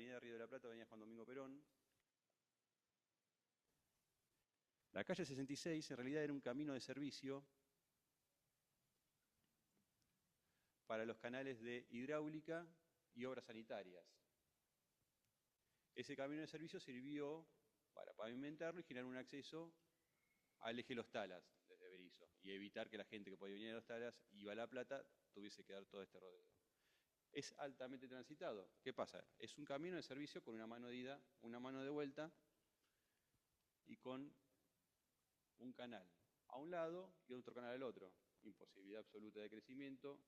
avenida Río de la Plata, avenida Juan Domingo Perón. La calle 66 en realidad era un camino de servicio para los canales de hidráulica y obras sanitarias. Ese camino de servicio sirvió para pavimentarlo y generar un acceso al eje Los Talas, desde Berisso, y evitar que la gente que podía venir a Los Talas y iba a La Plata tuviese que dar todo este rodeo. Es altamente transitado. ¿Qué pasa? Es un camino de servicio con una mano de ida, una mano de vuelta y con un canal a un lado y otro canal al otro. Imposibilidad absoluta de crecimiento,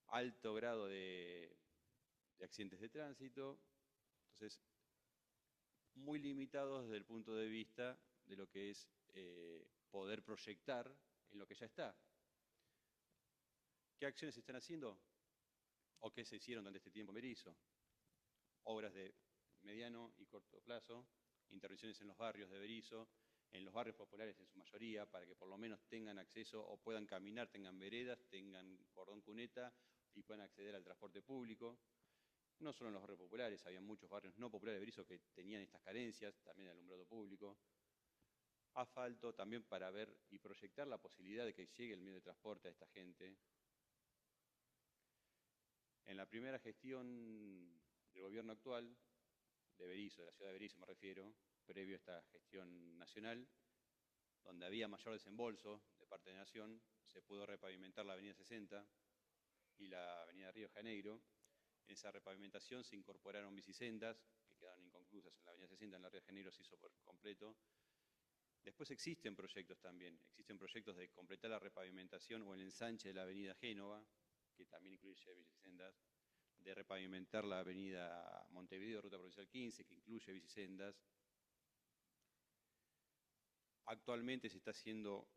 alto grado de accidentes de tránsito, entonces muy limitados desde el punto de vista de lo que es poder proyectar en lo que ya está. ¿Qué acciones se están haciendo? ¿O qué se hicieron durante este tiempo en Berisso? Obras de mediano y corto plazo, intervenciones en los barrios de Berisso, en los barrios populares en su mayoría, para que por lo menos tengan acceso o puedan caminar, tengan veredas, tengan cordón cuneta y puedan acceder al transporte público. No solo en los barrios populares, había muchos barrios no populares de Berisso que tenían estas carencias, también el alumbrado público. Asfalto también para ver y proyectar la posibilidad de que llegue el medio de transporte a esta gente. En la primera gestión del gobierno actual, de Berisso, de la ciudad de Berisso me refiero, previo a esta gestión nacional, donde había mayor desembolso de parte de la Nación, se pudo repavimentar la avenida 60 y la avenida Río de Janeiro. En esa repavimentación se incorporaron bicisendas, que quedaron inconclusas en la avenida 60, en la Río de Janeiro se hizo por completo. Después existen proyectos también, existen proyectos de completar la repavimentación o el ensanche de la avenida Génova, que también incluye bicisendas, de repavimentar la avenida Montevideo, ruta provincial 15, que incluye bicisendas. Actualmente se está haciendo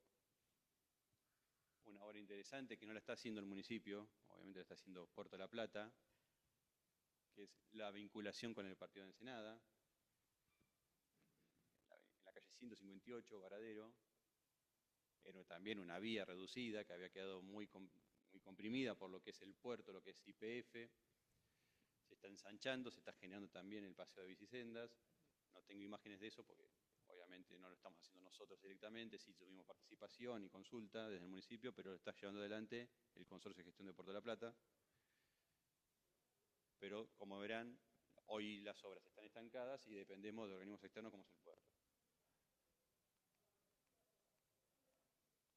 una obra interesante que no la está haciendo el municipio, obviamente la está haciendo Puerto La Plata, que es la vinculación con el partido de Ensenada, en la calle 158, Varadero. Era también una vía reducida que había quedado muy comprimida por lo que es el puerto, lo que es YPF. Se está ensanchando, se está generando también el paseo de bicisendas. No tengo imágenes de eso porque obviamente no lo estamos haciendo nosotros directamente, sí tuvimos participación y consulta desde el municipio, pero lo está llevando adelante el Consorcio de Gestión de Puerto de la Plata. Pero como verán, hoy las obras están estancadas y dependemos de organismos externos como es el puerto.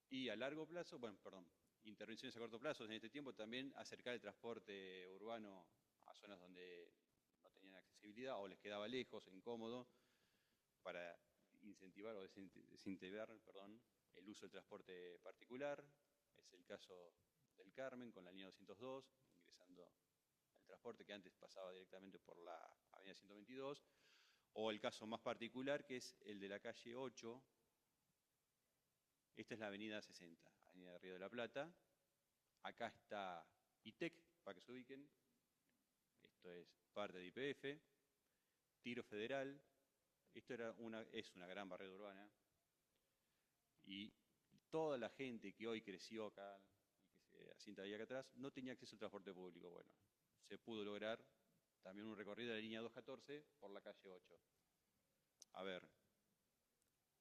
Y a largo plazo, bueno, perdón, intervenciones a corto plazo en este tiempo, también acercar el transporte urbano a zonas donde no tenían accesibilidad o les quedaba lejos, incómodo, para incentivar o desintegrar, el uso del transporte particular. Es el caso del Carmen con la línea 202, ingresando el transporte que antes pasaba directamente por la avenida 122, o el caso más particular que es el de la calle 8. Esta es la avenida 60, avenida Río de la Plata. Acá está ITEC, para que se ubiquen. Esto es parte de YPF. Tiro Federal. Esto es una gran barrera urbana. Y toda la gente que hoy creció acá y que se asienta ahí acá atrás no tenía acceso al transporte público. Bueno, se pudo lograr también un recorrido de la línea 214 por la calle 8. A ver,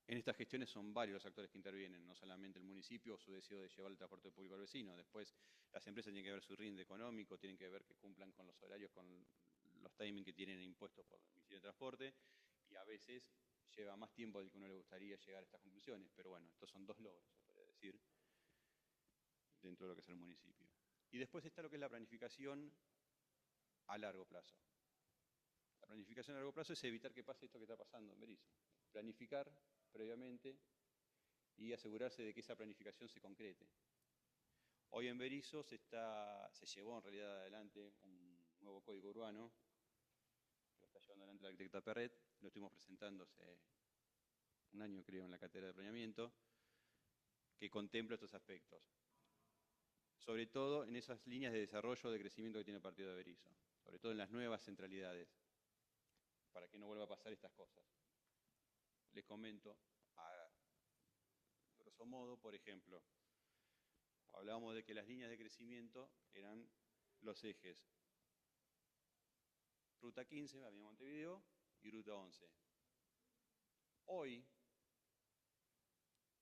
en estas gestiones son varios los actores que intervienen, no solamente el municipio o su deseo de llevar el transporte público al vecino. Después las empresas tienen que ver su rinde económico, tienen que ver que cumplan con los horarios, con los timings que tienen impuestos por el Ministerio de Transporte, y a veces lleva más tiempo del que uno le gustaría llegar a estas conclusiones. Pero bueno, estos son dos logros, se podría decir, dentro de lo que es el municipio. Y después está lo que es la planificación a largo plazo. La planificación a largo plazo es evitar que pase esto que está pasando en Berisso. Planificar previamente y asegurarse de que esa planificación se concrete. Hoy en Berisso se llevó en realidad adelante un nuevo código urbano, que lo está llevando adelante la arquitecta Perret, lo estuvimos presentando hace un año creo en la cátedra de planeamiento, que contempla estos aspectos. Sobre todo en esas líneas de desarrollo de crecimiento que tiene el partido de Berisso, sobre todo en las nuevas centralidades, para que no vuelva a pasar estas cosas. Les comento, a grosso modo, por ejemplo, hablábamos de que las líneas de crecimiento eran los ejes Ruta 15, Avenida Montevideo, y Ruta 11. Hoy,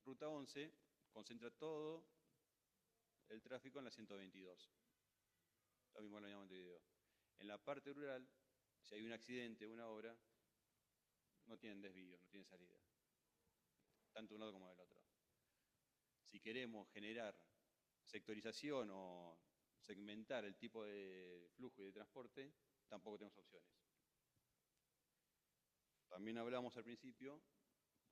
Ruta 11 concentra todo el tráfico en la 122, lo mismo en la Avenida Montevideo. En la parte rural, si hay un accidente, una obra, no tienen desvío, no tienen salida, tanto de un lado como del otro. Si queremos generar sectorización o segmentar el tipo de flujo y de transporte, tampoco tenemos opciones. También hablamos al principio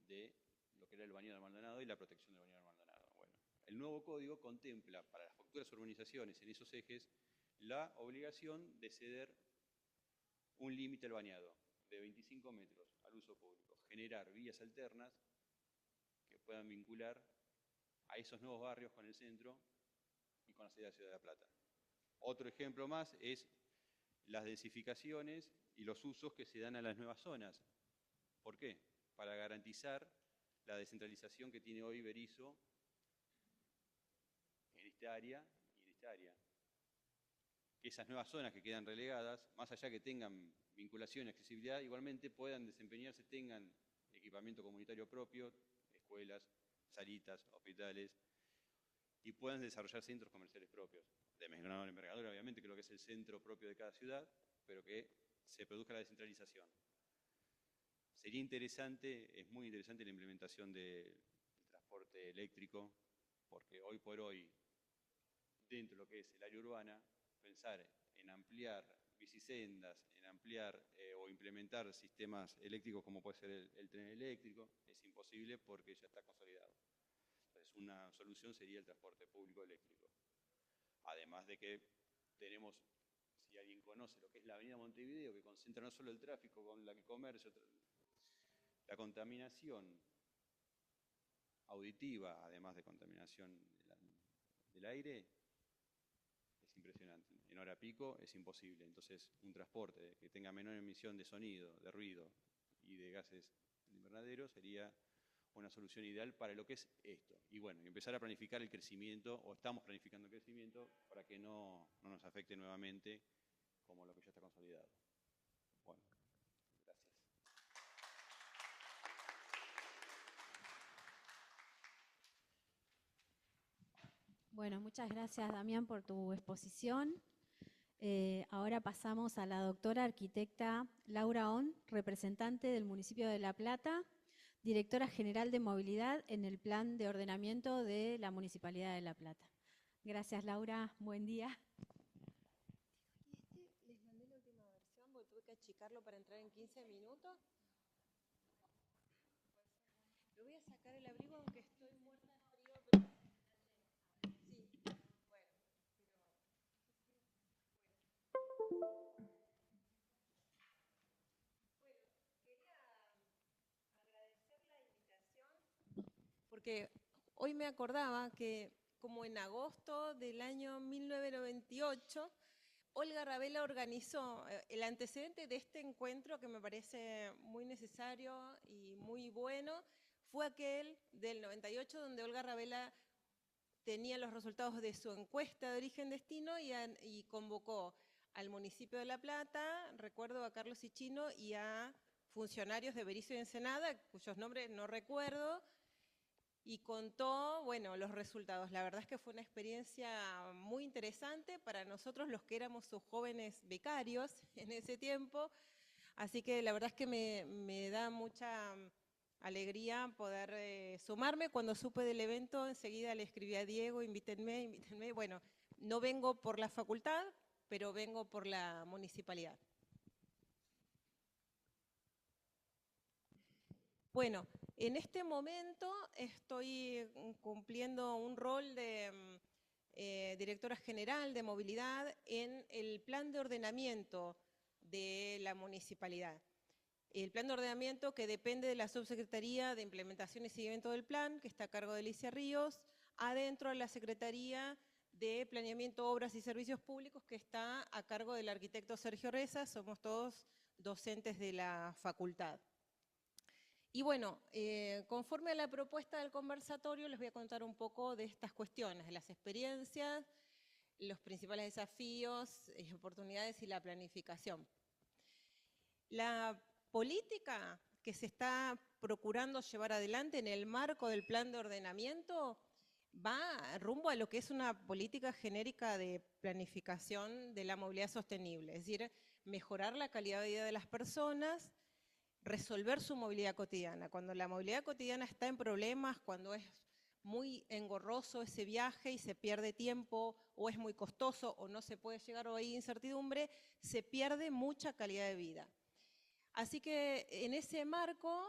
de lo que era el bañado del Maldonado y la protección del bañado del Maldonado. Bueno, el nuevo código contempla para las futuras urbanizaciones en esos ejes la obligación de ceder un límite al bañado de 25 metros al uso público, generar vías alternas que puedan vincular a esos nuevos barrios con el centro y con la Ciudad de La Plata. Otro ejemplo más es las densificaciones y los usos que se dan a las nuevas zonas. ¿Por qué? Para garantizar la descentralización que tiene hoy Berisso en esta área y en esta área. Que esas nuevas zonas que quedan relegadas, más allá que tengan vinculación y accesibilidad, igualmente puedan desempeñarse, tengan equipamiento comunitario propio, escuelas, salitas, hospitales, y puedan desarrollar centros comerciales propios, de menor envergadura, obviamente, que es lo que es el centro propio de cada ciudad, pero que se produzca la descentralización. Sería interesante, es muy interesante la implementación del transporte eléctrico, porque hoy por hoy, dentro de lo que es el área urbana, pensar en ampliar bicisendas, en ampliar o implementar sistemas eléctricos como puede ser el tren eléctrico, es imposible porque ya está consolidado. Entonces, una solución sería el transporte público eléctrico. Además de que tenemos, si alguien conoce lo que es la Avenida Montevideo, que concentra no solo el tráfico con el comercio, la contaminación auditiva, además de contaminación del aire, es impresionante. En hora pico es imposible. Entonces, un transporte que tenga menor emisión de sonido, de ruido y de gases de invernadero sería una solución ideal para lo que es esto. Y bueno, empezar a planificar el crecimiento, o estamos planificando el crecimiento, para que no nos afecte nuevamente como lo que ya está consolidado. Bueno, gracias. Bueno, muchas gracias, Damián, por tu exposición. Ahora pasamos a la doctora arquitecta Laura On, representante del municipio de La Plata, directora general de movilidad en el plan de ordenamiento de la Municipalidad de La Plata. Gracias, Laura. Buen día. Les mandé la última versión porque tuve que achicarlo para entrar en 15 minutos. Lo voy a sacar el abrigo aunque estoy muerta de frío, pero... Sí, bueno, quería agradecer la invitación porque hoy me acordaba que como en agosto del año 1998, Olga Ravela organizó el antecedente de este encuentro que me parece muy necesario y muy bueno, fue aquel del 98 donde Olga Ravela tenía los resultados de su encuesta de origen-destino y convocó al municipio de La Plata, recuerdo a Carlos Ichino y a funcionarios de Berisso y Ensenada, cuyos nombres no recuerdo, y contó, bueno, los resultados. La verdad es que fue una experiencia muy interesante para nosotros los que éramos sus jóvenes becarios en ese tiempo, así que la verdad es que me da mucha alegría poder sumarme. Cuando supe del evento, enseguida le escribí a Diego, invítenme, invítenme. Bueno, no vengo por la facultad, pero vengo por la municipalidad. Bueno, en este momento estoy cumpliendo un rol de directora general de movilidad en el plan de ordenamiento de la municipalidad. El plan de ordenamiento que depende de la Subsecretaría de Implementación y Seguimiento del Plan, que está a cargo de Alicia Ríos, adentro de la Secretaría de Planeamiento, Obras y Servicios Públicos, que está a cargo del arquitecto Sergio Reza. Somos todos docentes de la facultad. Y bueno, conforme a la propuesta del conversatorio, les voy a contar un poco de estas cuestiones, de las experiencias, los principales desafíos, oportunidades y la planificación. La política que se está procurando llevar adelante en el marco del plan de ordenamiento va rumbo a lo que es una política genérica de planificación de la movilidad sostenible, es decir, mejorar la calidad de vida de las personas, resolver su movilidad cotidiana. Cuando la movilidad cotidiana está en problemas, cuando es muy engorroso ese viaje y se pierde tiempo, o es muy costoso, o no se puede llegar, o hay incertidumbre, se pierde mucha calidad de vida. Así que en ese marco,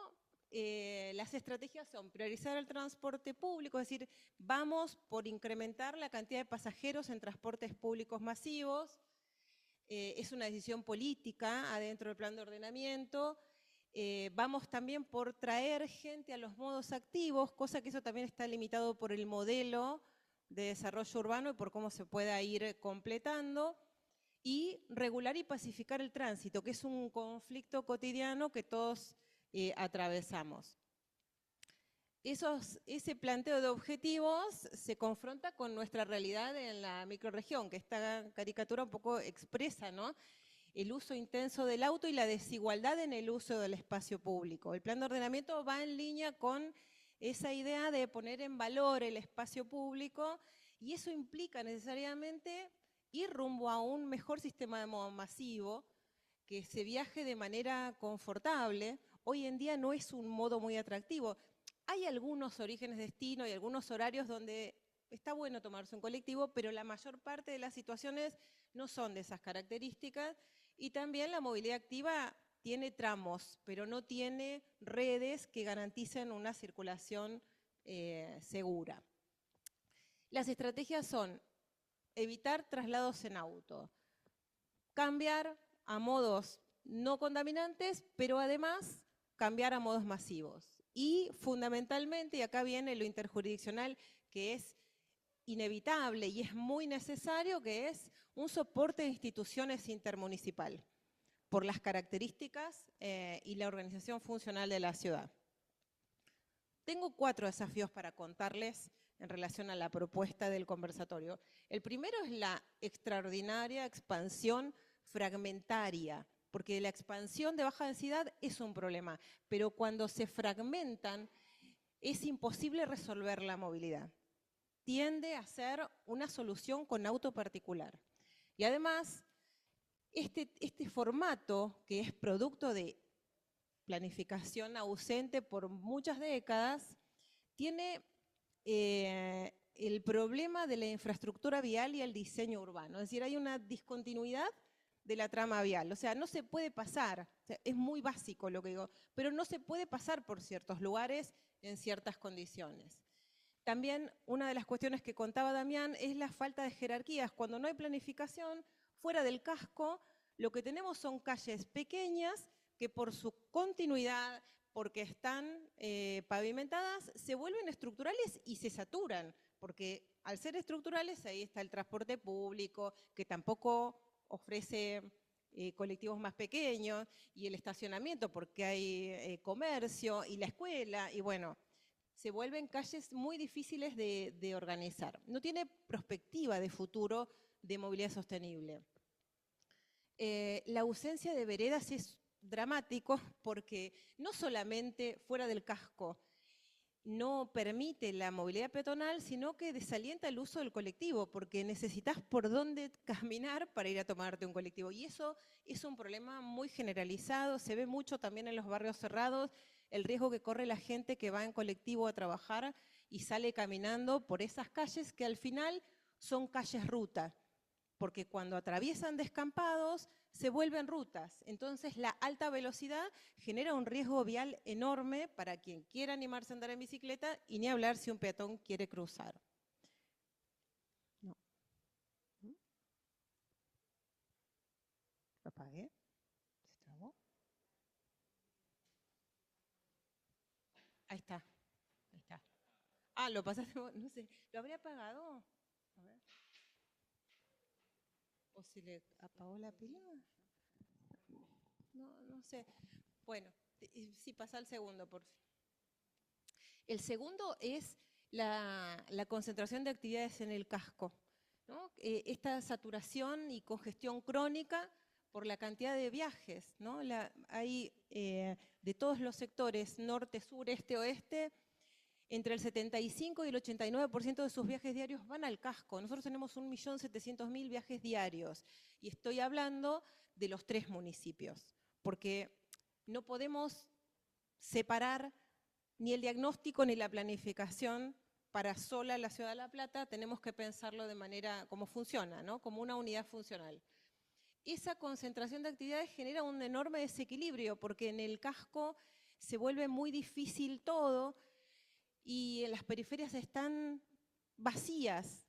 las estrategias son priorizar el transporte público, es decir, vamos por incrementar la cantidad de pasajeros en transportes públicos masivos, es una decisión política adentro del plan de ordenamiento. Vamos también por traer gente a los modos activos, cosa que eso también está limitado por el modelo de desarrollo urbano y por cómo se pueda ir completando. Y regular y pacificar el tránsito, que es un conflicto cotidiano que todos atravesamos. Ese planteo de objetivos se confronta con nuestra realidad en la microrregión, que esta caricatura un poco expresa, ¿no?, el uso intenso del auto y la desigualdad en el uso del espacio público. El plan de ordenamiento va en línea con esa idea de poner en valor el espacio público y eso implica necesariamente ir rumbo a un mejor sistema de modo masivo, que se viaje de manera confortable. Hoy en día no es un modo muy atractivo. Hay algunos orígenes de destino y algunos horarios donde está bueno tomarse un colectivo, pero la mayor parte de las situaciones no son de esas características. Y también la movilidad activa tiene tramos, pero no tiene redes que garanticen una circulación segura. Las estrategias son evitar traslados en auto, cambiar a modos no contaminantes, pero además cambiar a modos masivos. Y fundamentalmente, y acá viene lo interjurisdiccional, que es inevitable y es muy necesario, que es un soporte de instituciones intermunicipal, por las características y la organización funcional de la ciudad. Tengo 4 desafíos para contarles en relación a la propuesta del conversatorio. El primero es la extraordinaria expansión fragmentaria, porque la expansión de baja densidad es un problema, pero cuando se fragmentan es imposible resolver la movilidad. Tiende a ser una solución con auto particular. Y además, este formato, que es producto de planificación ausente por muchas décadas, tiene el problema de la infraestructura vial y el diseño urbano. Es decir, hay una discontinuidad de la trama vial. O sea, no se puede pasar, o sea, es muy básico lo que digo, pero no se puede pasar por ciertos lugares en ciertas condiciones. También una de las cuestiones que contaba Damián es la falta de jerarquías. Cuando no hay planificación, fuera del casco, lo que tenemos son calles pequeñas que por su continuidad, porque están pavimentadas, se vuelven estructurales y se saturan, porque al ser estructurales ahí está el transporte público, que tampoco ofrece colectivos más pequeños, y el estacionamiento, porque hay comercio, y la escuela, y bueno, se vuelven calles muy difíciles de organizar. No tiene perspectiva de futuro de movilidad sostenible. La ausencia de veredas es dramático porque no solamente fuera del casco no permite la movilidad peatonal, sino que desalienta el uso del colectivo, porque necesitas por dónde caminar para ir a tomarte un colectivo. Y eso es un problema muy generalizado, se ve mucho también en los barrios cerrados, el riesgo que corre la gente que va en colectivo a trabajar y sale caminando por esas calles que al final son calles ruta, porque cuando atraviesan descampados se vuelven rutas. Entonces la alta velocidad genera un riesgo vial enorme para quien quiera animarse a andar en bicicleta y ni hablar si un peatón quiere cruzar. No. ¿Lo apagué? ¿Se trabó? Ahí está. Ahí está. Ah, lo pasaste, no sé, ¿lo habría apagado? A ver. ¿O se le apagó la pila? No sé. Bueno, sí, pasa al segundo, por favor. El segundo es la concentración de actividades en el casco, ¿no? Esta saturación y congestión crónica por la cantidad de viajes, ¿no? Hay de todos los sectores, norte, sur, este, oeste, entre el 75 y el 89% de sus viajes diarios van al casco. Nosotros tenemos 1.700.000 viajes diarios y estoy hablando de los 3 municipios, porque no podemos separar ni el diagnóstico ni la planificación para sola la Ciudad de La Plata, tenemos que pensarlo de manera como funciona, ¿no? Como una unidad funcional. Esa concentración de actividades genera un enorme desequilibrio, porque en el casco se vuelve muy difícil todo, y en las periferias están vacías,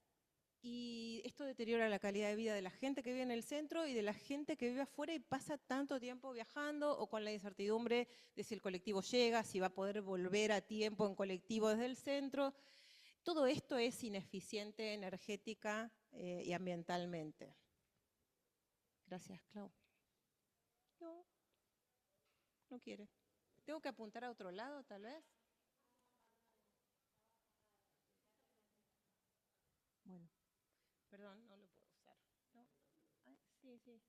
y esto deteriora la calidad de vida de la gente que vive en el centro y de la gente que vive afuera y pasa tanto tiempo viajando o con la incertidumbre de si el colectivo llega, si va a poder volver a tiempo en colectivo desde el centro. Todo esto es ineficiente energética y ambientalmente. Gracias, Clau. No quiere. ¿Tengo que apuntar a otro lado, tal vez? Bueno, perdón, no lo puedo usar. ¿No? Ay, sí.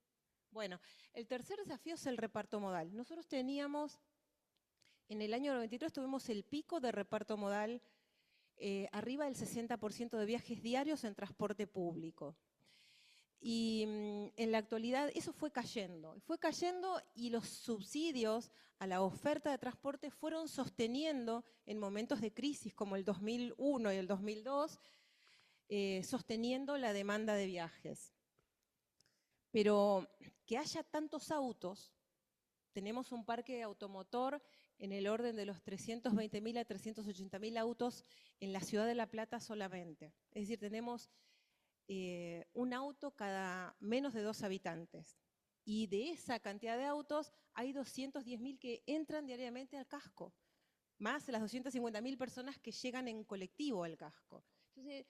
Bueno, el tercer desafío es el reparto modal. Nosotros teníamos, en el año 93 tuvimos el pico de reparto modal, arriba del 60% de viajes diarios en transporte público. Y en la actualidad eso fue cayendo y los subsidios a la oferta de transporte fueron sosteniendo en momentos de crisis como el 2001 y el 2002, sosteniendo la demanda de viajes. Pero que haya tantos autos, tenemos un parque automotor en el orden de los 320.000 a 380.000 autos en la ciudad de La Plata solamente. Es decir, tenemos un auto cada menos de 2 habitantes. Y de esa cantidad de autos hay 210.000 que entran diariamente al casco, más las 250.000 personas que llegan en colectivo al casco. Entonces,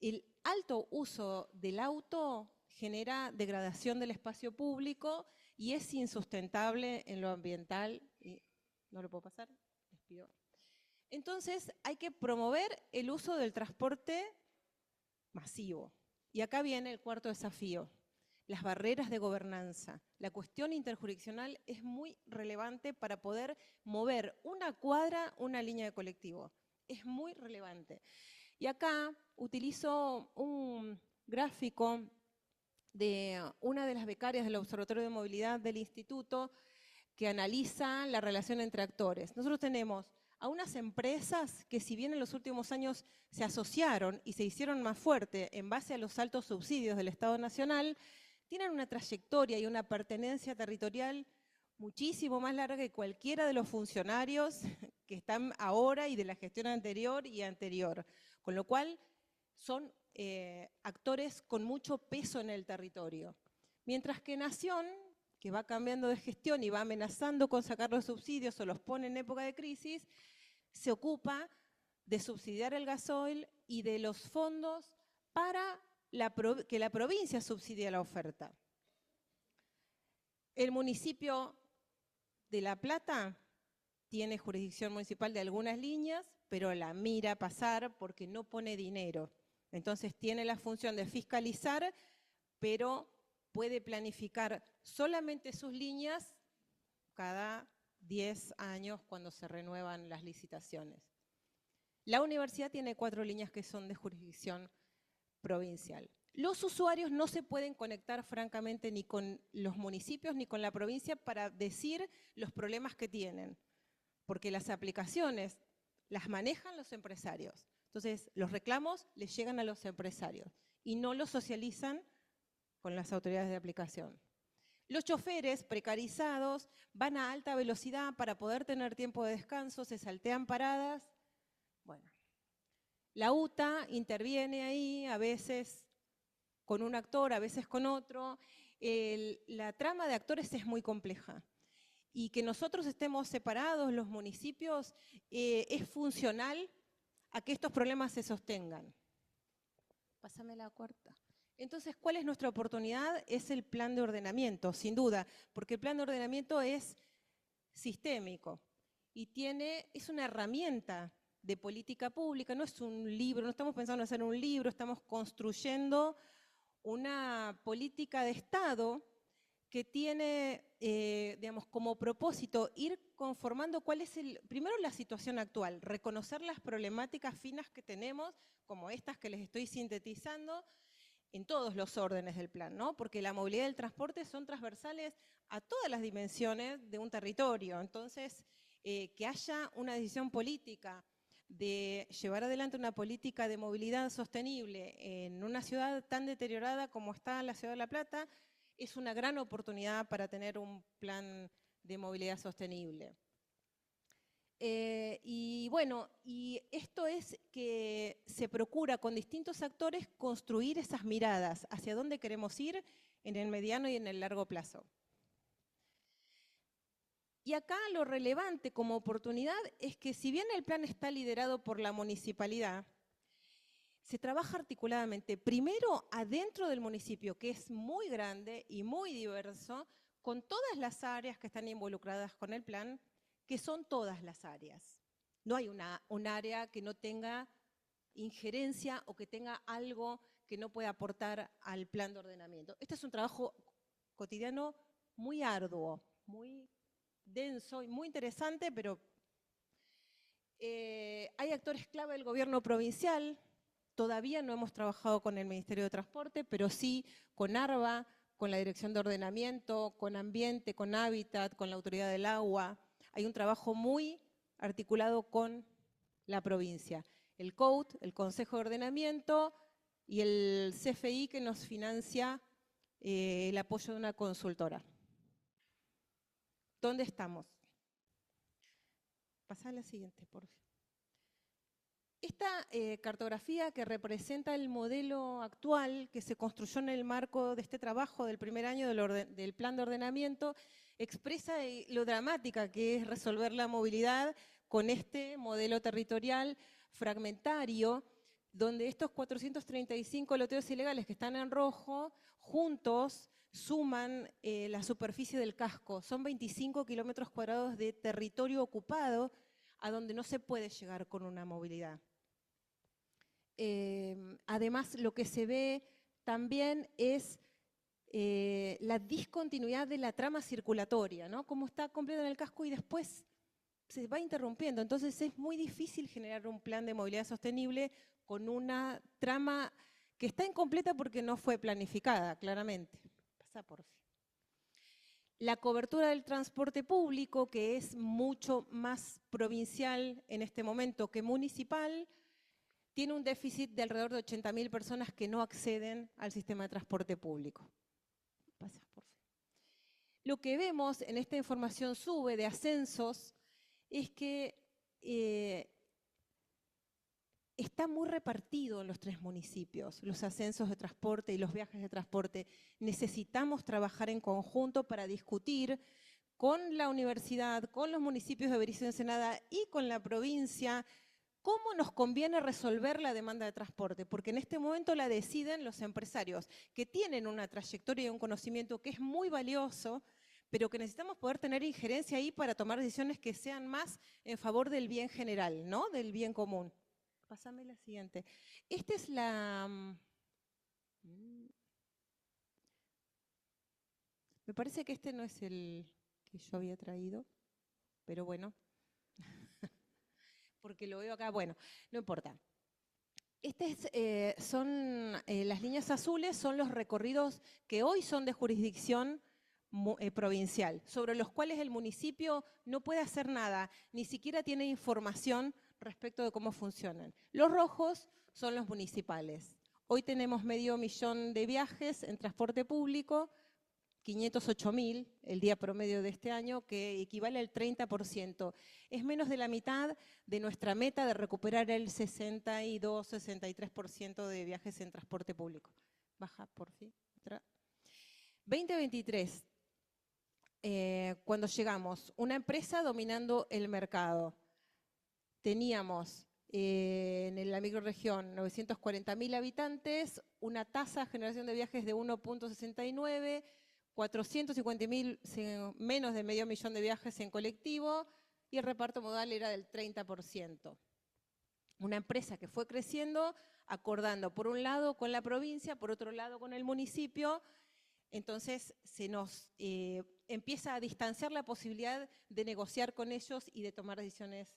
el alto uso del auto genera degradación del espacio público y es insustentable en lo ambiental. ¿No lo puedo pasar? Les pido. Entonces, hay que promover el uso del transporte masivo. Y acá viene el cuarto desafío, las barreras de gobernanza. La cuestión interjurisdiccional es muy relevante para poder mover una cuadra, una línea de colectivo. Es muy relevante. Y acá utilizo un gráfico de una de las becarias del Observatorio de Movilidad del Instituto que analiza la relación entre actores. Nosotros tenemos a unas empresas que, si bien en los últimos años se asociaron y se hicieron más fuerte en base a los altos subsidios del Estado Nacional, tienen una trayectoria y una pertenencia territorial muchísimo más larga que cualquiera de los funcionarios que están ahora y de la gestión anterior y anterior. Con lo cual, son actores con mucho peso en el territorio. Mientras que Nación, que va cambiando de gestión y va amenazando con sacar los subsidios o los pone en época de crisis, se ocupa de subsidiar el gasoil y de los fondos para que la provincia subsidie la oferta. El municipio de La Plata tiene jurisdicción municipal de algunas líneas, pero la mira pasar porque no pone dinero. Entonces tiene la función de fiscalizar, pero puede planificar solamente sus líneas cada 10 años cuando se renuevan las licitaciones. La universidad tiene 4 líneas que son de jurisdicción provincial. Los usuarios no se pueden conectar francamente ni con los municipios ni con la provincia para decir los problemas que tienen, porque las aplicaciones las manejan los empresarios. Entonces, los reclamos les llegan a los empresarios y no los socializan con las autoridades de aplicación. Los choferes precarizados van a alta velocidad para poder tener tiempo de descanso, se saltean paradas. Bueno, la UTA interviene ahí, a veces con un actor, a veces con otro. La trama de actores es muy compleja. Y que nosotros estemos separados, los municipios, es funcional a que estos problemas se sostengan. Pásame la cuarta. Entonces, ¿cuál es nuestra oportunidad? Es el plan de ordenamiento, sin duda, porque el plan de ordenamiento es sistémico y es una herramienta de política pública, no es un libro, no estamos pensando en hacer un libro, estamos construyendo una política de Estado que tiene, digamos, como propósito ir conformando cuál es primero la situación actual, reconocer las problemáticas finas que tenemos, como estas que les estoy sintetizando, en todos los órdenes del plan, ¿no? Porque la movilidad y el transporte son transversales a todas las dimensiones de un territorio. Entonces, que haya una decisión política de llevar adelante una política de movilidad sostenible en una ciudad tan deteriorada como está la ciudad de La Plata, es una gran oportunidad para tener un plan de movilidad sostenible. Y bueno, y esto es que se procura con distintos actores construir esas miradas hacia dónde queremos ir en el mediano y en el largo plazo. Y acá lo relevante como oportunidad es que si bien el plan está liderado por la municipalidad, se trabaja articuladamente, primero adentro del municipio, que es muy grande y muy diverso, con todas las áreas que están involucradas con el plan, que son todas las áreas. No hay un área que no tenga injerencia o que tenga algo que no pueda aportar al plan de ordenamiento. Este es un trabajo cotidiano muy arduo, muy denso y muy interesante, pero hay actores clave del gobierno provincial. Todavía no hemos trabajado con el Ministerio de Transporte, pero sí con ARBA, con la Dirección de Ordenamiento, con Ambiente, con Hábitat, con la Autoridad del Agua. Hay un trabajo muy articulado con la provincia. El COUT, el Consejo de Ordenamiento y el CFI que nos financia el apoyo de una consultora. ¿Dónde estamos? Pasá a la siguiente, por favor. Esta cartografía que representa el modelo actual que se construyó en el marco de este trabajo del primer año del plan de ordenamiento expresa lo dramática que es resolver la movilidad con este modelo territorial fragmentario, donde estos 435 loteos ilegales que están en rojo, juntos suman la superficie del casco. Son 25 kilómetros cuadrados de territorio ocupado a donde no se puede llegar con una movilidad. Además, lo que se ve también es la discontinuidad de la trama circulatoria, ¿no? Como está completa en el casco y después se va interrumpiendo. Entonces es muy difícil generar un plan de movilidad sostenible con una trama que está incompleta porque no fue planificada, claramente. Pasa por fin. La cobertura del transporte público, que es mucho más provincial en este momento que municipal, tiene un déficit de alrededor de 80.000 personas que no acceden al sistema de transporte público. Pasa, por favor. Lo que vemos en esta información SUBE de ascensos es que está muy repartido en los 3 municipios, los ascensos de transporte y los viajes de transporte. Necesitamos trabajar en conjunto para discutir con la universidad, con los municipios de Berisso y Ensenada y con la provincia cómo nos conviene resolver la demanda de transporte, porque en este momento la deciden los empresarios, que tienen una trayectoria y un conocimiento que es muy valioso, pero que necesitamos poder tener injerencia ahí para tomar decisiones que sean más en favor del bien general, ¿no? Del bien común. Pásame la siguiente. Esta es la... Me parece que este no es el que yo había traído, pero bueno. Porque lo veo acá, bueno, no importa. Son las líneas azules, son los recorridos que hoy son de jurisdicción provincial, sobre los cuales el municipio no puede hacer nada, ni siquiera tiene información respecto de cómo funcionan. Los rojos son los municipales. Hoy tenemos 500.000 de viajes en transporte público, 508.000 el día promedio de este año, que equivale al 30%. Es menos de la mitad de nuestra meta de recuperar el 62-63% de viajes en transporte público. Baja, por fin. 2023, cuando llegamos, una empresa dominando el mercado. Teníamos en la microrregión 940.000 habitantes, una tasa de generación de viajes de 1.69, 450.000, menos de 500.000 de viajes en colectivo y el reparto modal era del 30%. Una empresa que fue creciendo, acordando por un lado con la provincia, por otro lado con el municipio, entonces se nos empieza a distanciar la posibilidad de negociar con ellos y de tomar decisiones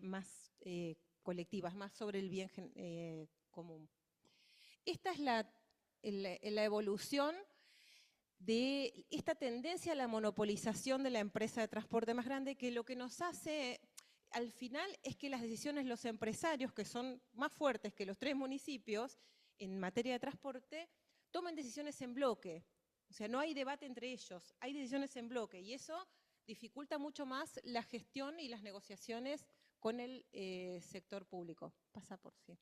más colectivas, más sobre el bien común. Esta es la evolución de esta tendencia a la monopolización de la empresa de transporte más grande, que lo que nos hace al final es que las decisiones de los empresarios, que son más fuertes que los 3 municipios en materia de transporte, tomen decisiones en bloque. O sea, no hay debate entre ellos, hay decisiones en bloque, y eso dificulta mucho más la gestión y las negociaciones con el sector público. Pasa por sí.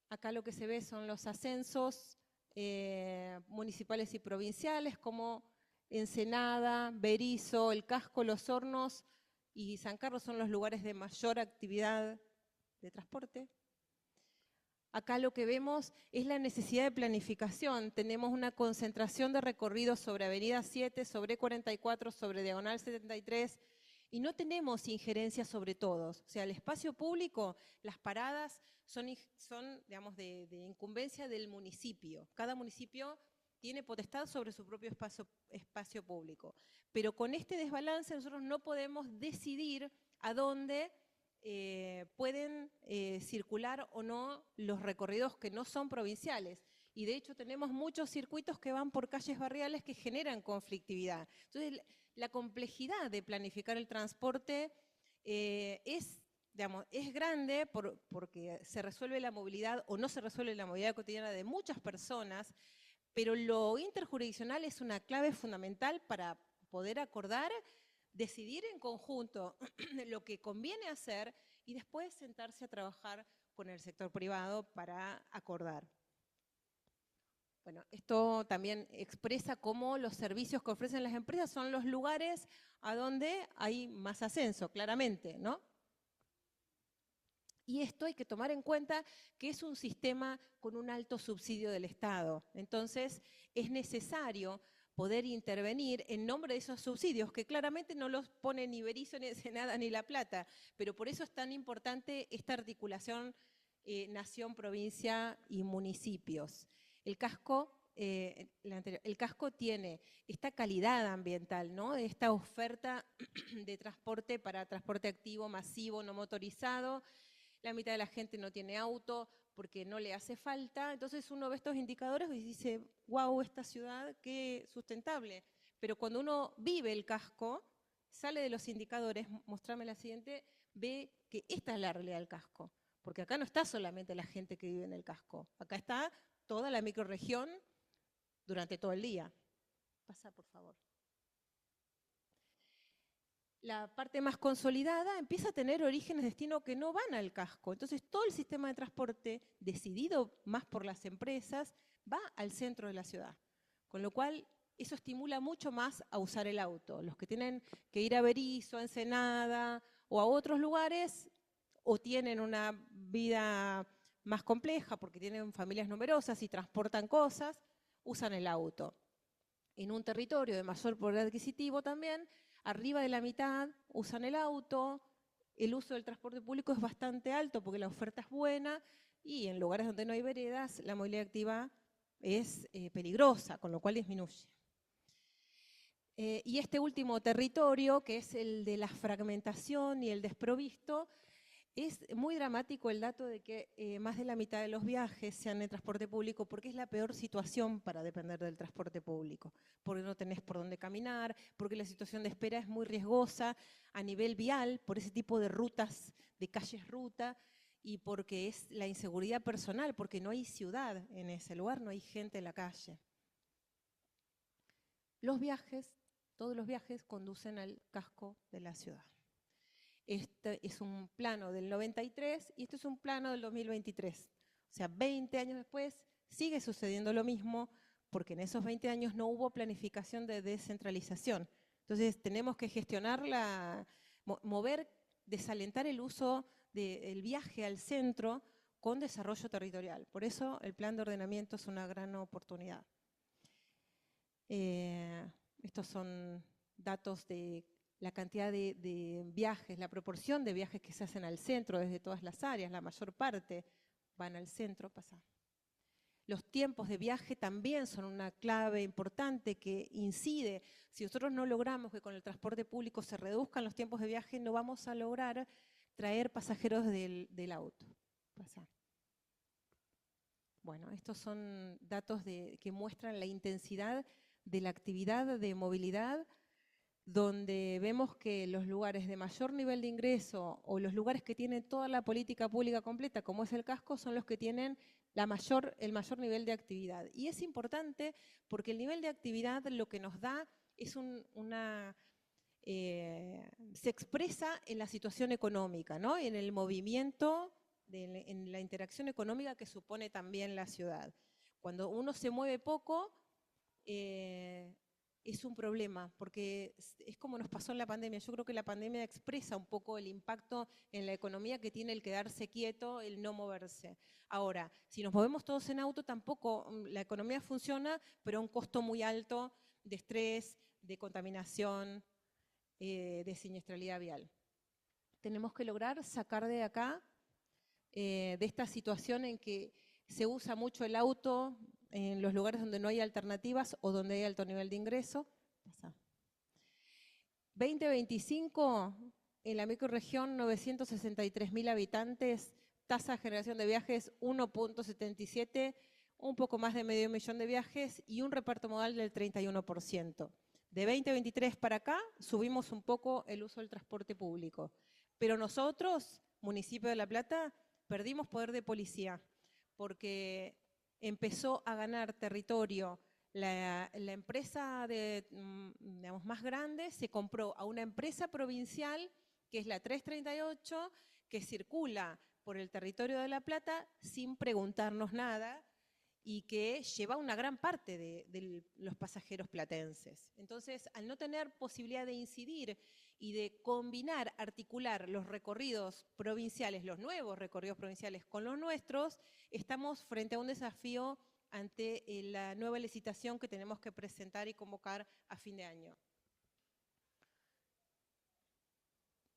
Acá lo que se ve son los ascensos municipales y provinciales, como Ensenada, Berisso, El Casco, Los Hornos y San Carlos son los lugares de mayor actividad de transporte. Acá lo que vemos es la necesidad de planificación. Tenemos una concentración de recorridos sobre Avenida 7, sobre 44, sobre Diagonal 73, y no tenemos injerencia sobre todos. O sea, el espacio público, las paradas son digamos, de incumbencia del municipio. Cada municipio tiene potestad sobre su propio espacio público. Pero con este desbalance nosotros no podemos decidir a dónde pueden circular o no los recorridos que no son provinciales. Y de hecho tenemos muchos circuitos que van por calles barriales que generan conflictividad. Entonces la complejidad de planificar el transporte es grande porque se resuelve la movilidad o no se resuelve la movilidad cotidiana de muchas personas, pero lo interjurisdiccional es una clave fundamental para poder acordar, decidir en conjunto lo que conviene hacer y después sentarse a trabajar con el sector privado para acordar. Bueno, esto también expresa cómo los servicios que ofrecen las empresas son los lugares a donde hay más ascenso, claramente, ¿no? Y esto hay que tomar en cuenta que es un sistema con un alto subsidio del Estado. Entonces, es necesario poder intervenir en nombre de esos subsidios, que claramente no los pone ni Berisso, ni Ensenada, ni La Plata, pero por eso es tan importante esta articulación nación, provincia y municipios. El casco, el casco tiene esta calidad ambiental, ¿no? Esta oferta de transporte para transporte activo, masivo, no motorizado. La mitad de la gente no tiene auto porque no le hace falta. Entonces uno ve estos indicadores y dice, wow, esta ciudad, qué sustentable. Pero cuando uno vive el casco, sale de los indicadores, mostrame la siguiente, ve que esta es la realidad del casco. Porque acá no está solamente la gente que vive en el casco, acá está toda la microrregión durante todo el día. Pasa, por favor. La parte más consolidada empieza a tener orígenes de destino que no van al casco. Entonces todo el sistema de transporte, decidido más por las empresas, va al centro de la ciudad. Con lo cual eso estimula mucho más a usar el auto. Los que tienen que ir a Berisso, a Ensenada o a otros lugares, o tienen una vida más compleja porque tienen familias numerosas y transportan cosas, usan el auto. En un territorio de mayor poder adquisitivo también, arriba de la mitad usan el auto, el uso del transporte público es bastante alto porque la oferta es buena y en lugares donde no hay veredas la movilidad activa es peligrosa, con lo cual disminuye. Y este último territorio, que es el de la fragmentación y el desprovisto, es muy dramático el dato de que más de la mitad de los viajes sean en transporte público porque es la peor situación para depender del transporte público, porque no tenés por dónde caminar, porque la situación de espera es muy riesgosa a nivel vial, por ese tipo de rutas, de calles ruta, y porque es la inseguridad personal, porque no hay ciudad en ese lugar, no hay gente en la calle. Los viajes, todos los viajes conducen al casco de la ciudad. Este es un plano del 93 y este es un plano del 2023. O sea, 20 años después sigue sucediendo lo mismo porque en esos 20 años no hubo planificación de descentralización. Entonces tenemos que gestionar mover, desalentar el uso del viaje al centro con desarrollo territorial. Por eso el plan de ordenamiento es una gran oportunidad. Estos son datos de la cantidad de viajes, la proporción de viajes que se hacen al centro desde todas las áreas, la mayor parte van al centro, pasa. Los tiempos de viaje también son una clave importante que incide. Si nosotros no logramos que con el transporte público se reduzcan los tiempos de viaje, no vamos a lograr traer pasajeros del auto. Pasa. Bueno, estos son datos que muestran la intensidad de la actividad de movilidad, donde vemos que los lugares de mayor nivel de ingreso o los lugares que tienen toda la política pública completa, como es el casco, son los que tienen el mayor nivel de actividad. Y es importante porque el nivel de actividad lo que nos da es se expresa en la situación económica, ¿no? En el movimiento, en la interacción económica que supone también la ciudad. Cuando uno se mueve poco, es un problema, porque es como nos pasó en la pandemia. Yo creo que la pandemia expresa un poco el impacto en la economía que tiene el quedarse quieto, el no moverse. Ahora, si nos movemos todos en auto, tampoco la economía funciona, pero a un costo muy alto de estrés, de contaminación, de siniestralidad vial. Tenemos que lograr sacar de acá, de esta situación en que se usa mucho el auto en los lugares donde no hay alternativas o donde hay alto nivel de ingreso. 2025, en la microrregión, 963.000 habitantes, tasa de generación de viajes 1.77, un poco más de medio millón de viajes y un reparto modal del 31%. De 2023 para acá subimos un poco el uso del transporte público, pero nosotros, municipio de La Plata, perdimos poder de policía porque empezó a ganar territorio. La empresa digamos, más grande se compró a una empresa provincial, que es la 338, que circula por el territorio de La Plata sin preguntarnos nada y que lleva una gran parte de los pasajeros platenses. Entonces, al no tener posibilidad de incidir y de combinar, articular los recorridos provinciales, los nuevos recorridos provinciales con los nuestros, estamos frente a un desafío ante la nueva licitación que tenemos que presentar y convocar a fin de año.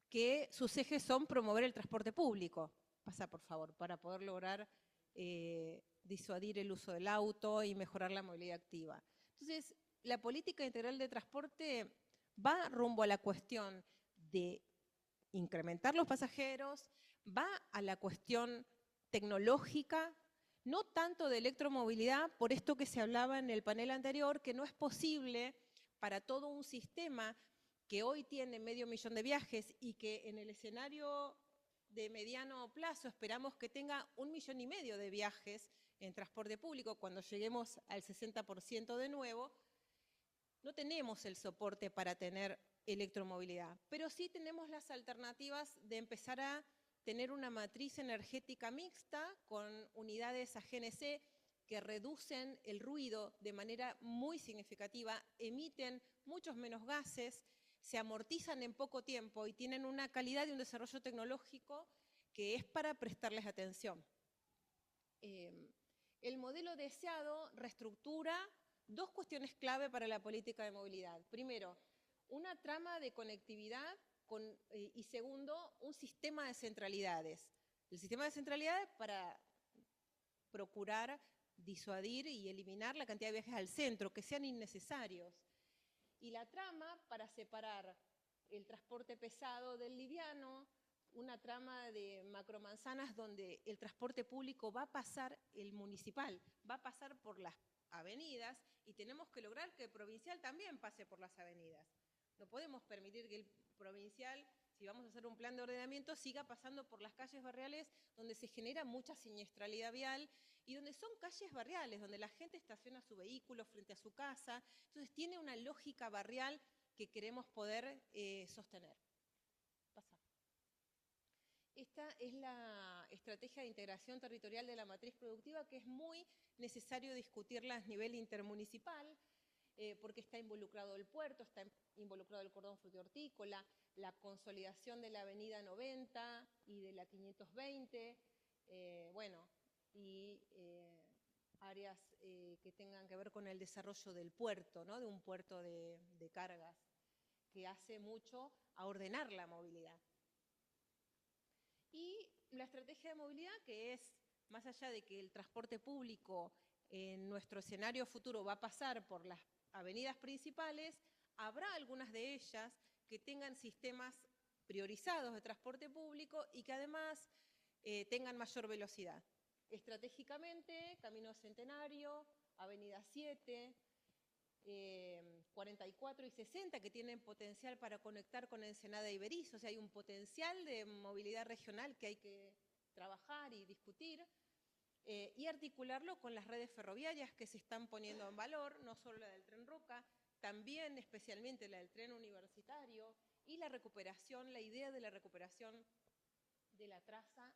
Que sus ejes son promover el transporte público. Pasa, por favor, para poder lograr disuadir el uso del auto y mejorar la movilidad activa. Entonces, la política integral de transporte va rumbo a la cuestión de incrementar los pasajeros, va a la cuestión tecnológica, no tanto de electromovilidad, por esto que se hablaba en el panel anterior, que no es posible para todo un sistema que hoy tiene medio millón de viajes y que en el escenario de mediano plazo esperamos que tenga 1,5 millones de viajes en transporte público cuando lleguemos al 60% de nuevo. No tenemos el soporte para tener electromovilidad, pero sí tenemos las alternativas de empezar a tener una matriz energética mixta con unidades a GNC que reducen el ruido de manera muy significativa, emiten muchos menos gases, se amortizan en poco tiempo y tienen una calidad y un desarrollo tecnológico que es para prestarles atención. El modelo deseado reestructura dos cuestiones clave para la política de movilidad. Primero, una trama de conectividad y segundo, un sistema de centralidades. El sistema de centralidades para procurar disuadir y eliminar la cantidad de viajes al centro, que sean innecesarios. Y la trama para separar el transporte pesado del liviano, una trama de macromanzanas donde el transporte público va a pasar, el municipal, va a pasar por las avenidas y tenemos que lograr que el provincial también pase por las avenidas. No podemos permitir que el provincial, si vamos a hacer un plan de ordenamiento, siga pasando por las calles barriales donde se genera mucha siniestralidad vial y donde son calles barriales, donde la gente estaciona su vehículo frente a su casa. Entonces tiene una lógica barrial que queremos poder sostener. Pasa. Esta es la estrategia de integración territorial de la matriz productiva que es muy necesario discutirla a nivel intermunicipal, porque está involucrado el puerto, está involucrado el cordón frutihortícola, la consolidación de la avenida 90 y de la 520, bueno, y áreas que tengan que ver con el desarrollo del puerto, ¿no? De un puerto de cargas, que hace mucho a ordenar la movilidad. Y la estrategia de movilidad, que es, más allá de que el transporte público en nuestro escenario futuro va a pasar por las avenidas principales, habrá algunas de ellas que tengan sistemas priorizados de transporte público y que además tengan mayor velocidad. Estratégicamente, Camino Centenario, Avenida 7, 44 y 60, que tienen potencial para conectar con Ensenada y Berisso. O sea, hay un potencial de movilidad regional que hay que trabajar y discutir, y articularlo con las redes ferroviarias que se están poniendo en valor, no solo la del tren Roca, también especialmente la del tren universitario, y la recuperación, la idea de la recuperación de la traza,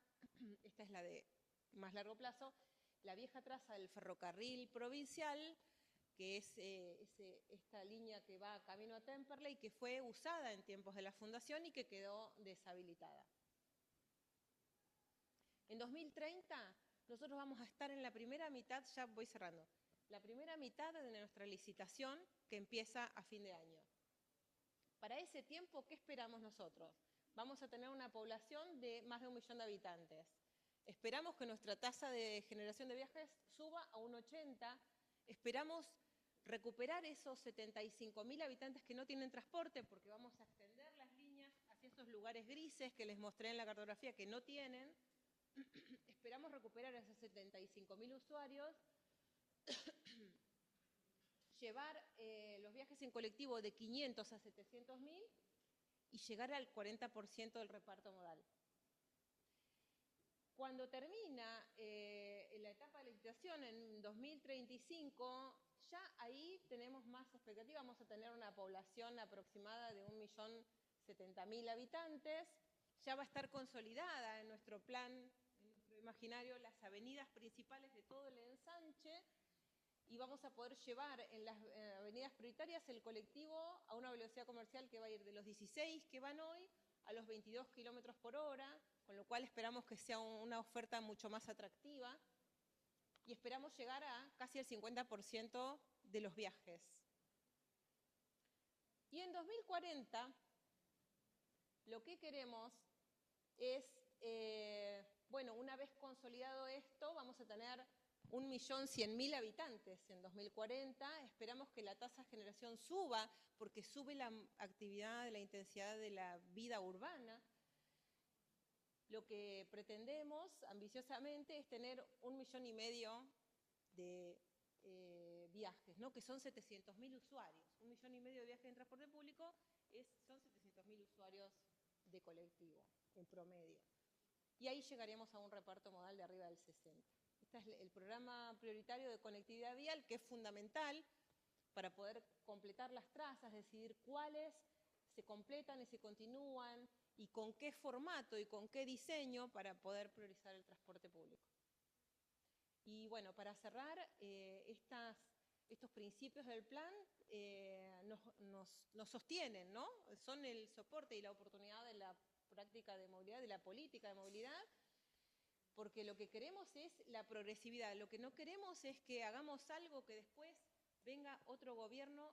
esta es la de más largo plazo, la vieja traza del ferrocarril provincial, que es esta línea que va camino a Temperley, que fue usada en tiempos de la fundación y que quedó deshabilitada. En 2030 nosotros vamos a estar en la primera mitad, ya voy cerrando, la primera mitad de nuestra licitación que empieza a fin de año. Para ese tiempo, ¿qué esperamos nosotros? Vamos a tener una población de más de 1 millón de habitantes. Esperamos que nuestra tasa de generación de viajes suba a un 80%. Esperamos recuperar esos 75.000 habitantes que no tienen transporte, porque vamos a extender las líneas hacia esos lugares grises que les mostré en la cartografía que no tienen. Esperamos recuperar esos 75.000 usuarios, llevar los viajes en colectivo de 500 a 700.000 y llegar al 40% del reparto modal. Cuando termina la etapa de licitación en 2035, ya ahí tenemos más expectativa, vamos a tener una población aproximada de 1.070.000 habitantes, ya va a estar consolidada en nuestro plan, en nuestro imaginario, las avenidas principales de todo el ensanche, y vamos a poder llevar en las avenidas prioritarias el colectivo a una velocidad comercial que va a ir de los 16 que van hoy a los 22 kilómetros por hora, con lo cual esperamos que sea una oferta mucho más atractiva y esperamos llegar a casi el 50% de los viajes. Y en 2040 lo que queremos es, bueno, una vez consolidado esto, vamos a tener 1.100.000 habitantes en 2040. Esperamos que la tasa de generación suba, porque sube la actividad, la intensidad de la vida urbana. Lo que pretendemos ambiciosamente es tener 1,5 millones de viajes, ¿no? Que son 700.000 usuarios. 1,5 millones de viajes en transporte público son 700.000 usuarios de colectivo en promedio. Y ahí llegaremos a un reparto modal de arriba del 60%. Este es el programa prioritario de conectividad vial, que es fundamental para poder completar las trazas, decidir cuáles se completan y se continúan, y con qué formato y con qué diseño para poder priorizar el transporte público. Y bueno, para cerrar, estos principios del plan nos sostienen, ¿no? Son el soporte y la oportunidad de la práctica de movilidad, de la política de movilidad, porque lo que queremos es la progresividad. Lo que no queremos es que hagamos algo que después venga otro gobierno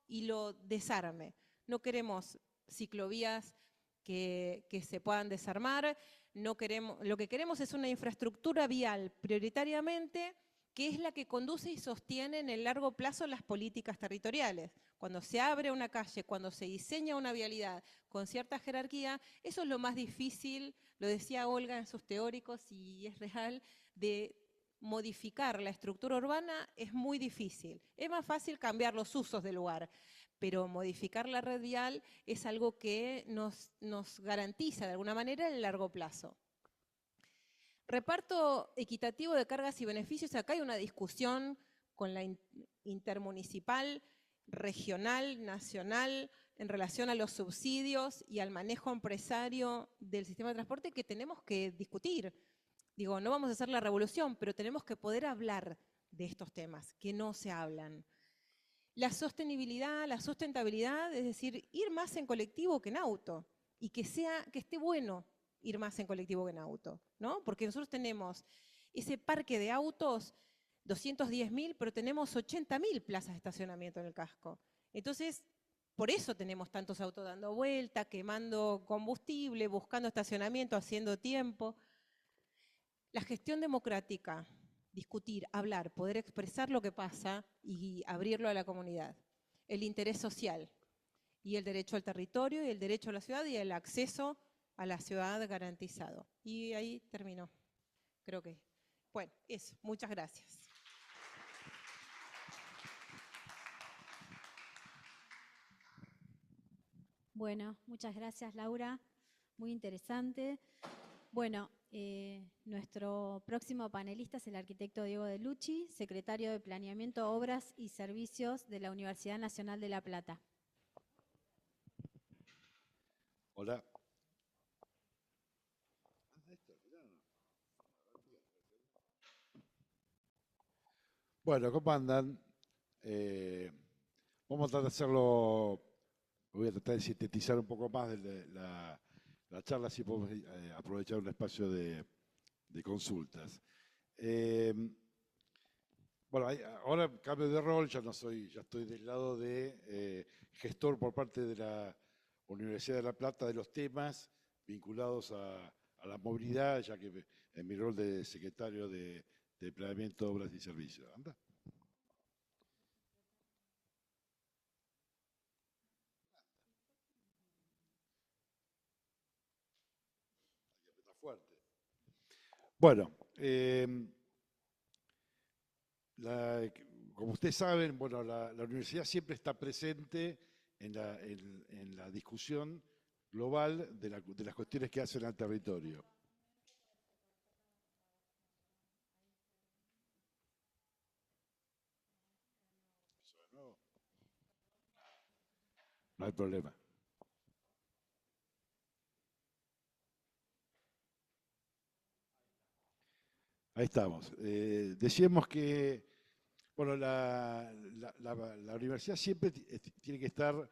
y lo desarme. No queremos ciclovías que se puedan desarmar, lo que queremos es una infraestructura vial prioritariamente, que es la que conduce y sostiene en el largo plazo las políticas territoriales. Cuando se abre una calle, cuando se diseña una vialidad con cierta jerarquía, eso es lo más difícil, lo decía Olga en sus teóricos y es real, de modificar la estructura urbana es muy difícil. Es más fácil cambiar los usos del lugar, pero modificar la red vial es algo que nos garantiza de alguna manera el largo plazo. Reparto equitativo de cargas y beneficios. Acá hay una discusión con la intermunicipal, regional, nacional, en relación a los subsidios y al manejo empresario del sistema de transporte que tenemos que discutir. Digo, no vamos a hacer la revolución, pero tenemos que poder hablar de estos temas que no se hablan. La sostenibilidad, la sustentabilidad, es decir, ir más en colectivo que en auto, y que esté bueno ir más en colectivo que en auto, ¿no? Porque nosotros tenemos ese parque de autos, 210.000, pero tenemos 80.000 plazas de estacionamiento en el casco. Entonces, por eso tenemos tantos autos dando vuelta, quemando combustible, buscando estacionamiento, haciendo tiempo. La gestión democrática. discutir, hablar, poder expresar lo que pasa y abrirlo a la comunidad. El interés social y el derecho al territorio y el derecho a la ciudad y el acceso a la ciudad garantizado. Y ahí terminó, creo que. Bueno, eso, muchas gracias. Bueno, muchas gracias, Laura. Muy interesante. Bueno, nuestro próximo panelista es el arquitecto Diego De Lucci, secretario de Planeamiento, Obras y Servicios de la Universidad Nacional de La Plata. Hola. Bueno, ¿cómo andan? Vamos a tratar de hacerlo, voy a tratar de sintetizar un poco más de la charla, si podemos aprovechar un espacio de consultas. Bueno, ahora cambio de rol, ya estoy del lado de gestor por parte de la Universidad de La Plata de los temas vinculados a la movilidad, ya que en mi rol de secretario de Planeamiento, Obras y Servicios. ¿Anda? Está fuerte. Bueno, como ustedes saben, bueno, la universidad siempre está presente en la discusión global de las cuestiones que hacen al territorio. No hay problema. Ahí estamos. Decíamos que, bueno, la universidad siempre tiene que estar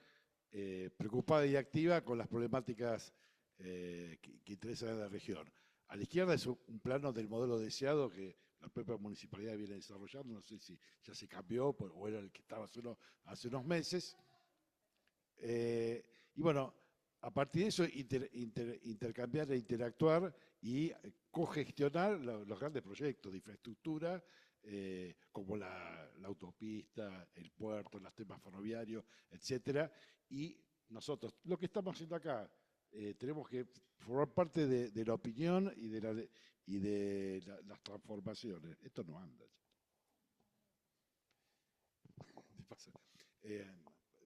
preocupada y activa con las problemáticas que interesan a la región. A la izquierda es un plano del modelo deseado que la propia municipalidad viene desarrollando, no sé si ya se cambió o era el que estaba hace unos meses. Y bueno, a partir de eso intercambiar e interactuar y cogestionar los grandes proyectos de infraestructura, como la autopista, el puerto, los temas ferroviarios, etcétera. Y nosotros, lo que estamos haciendo acá, tenemos que formar parte de la opinión y de las transformaciones. Esto no anda.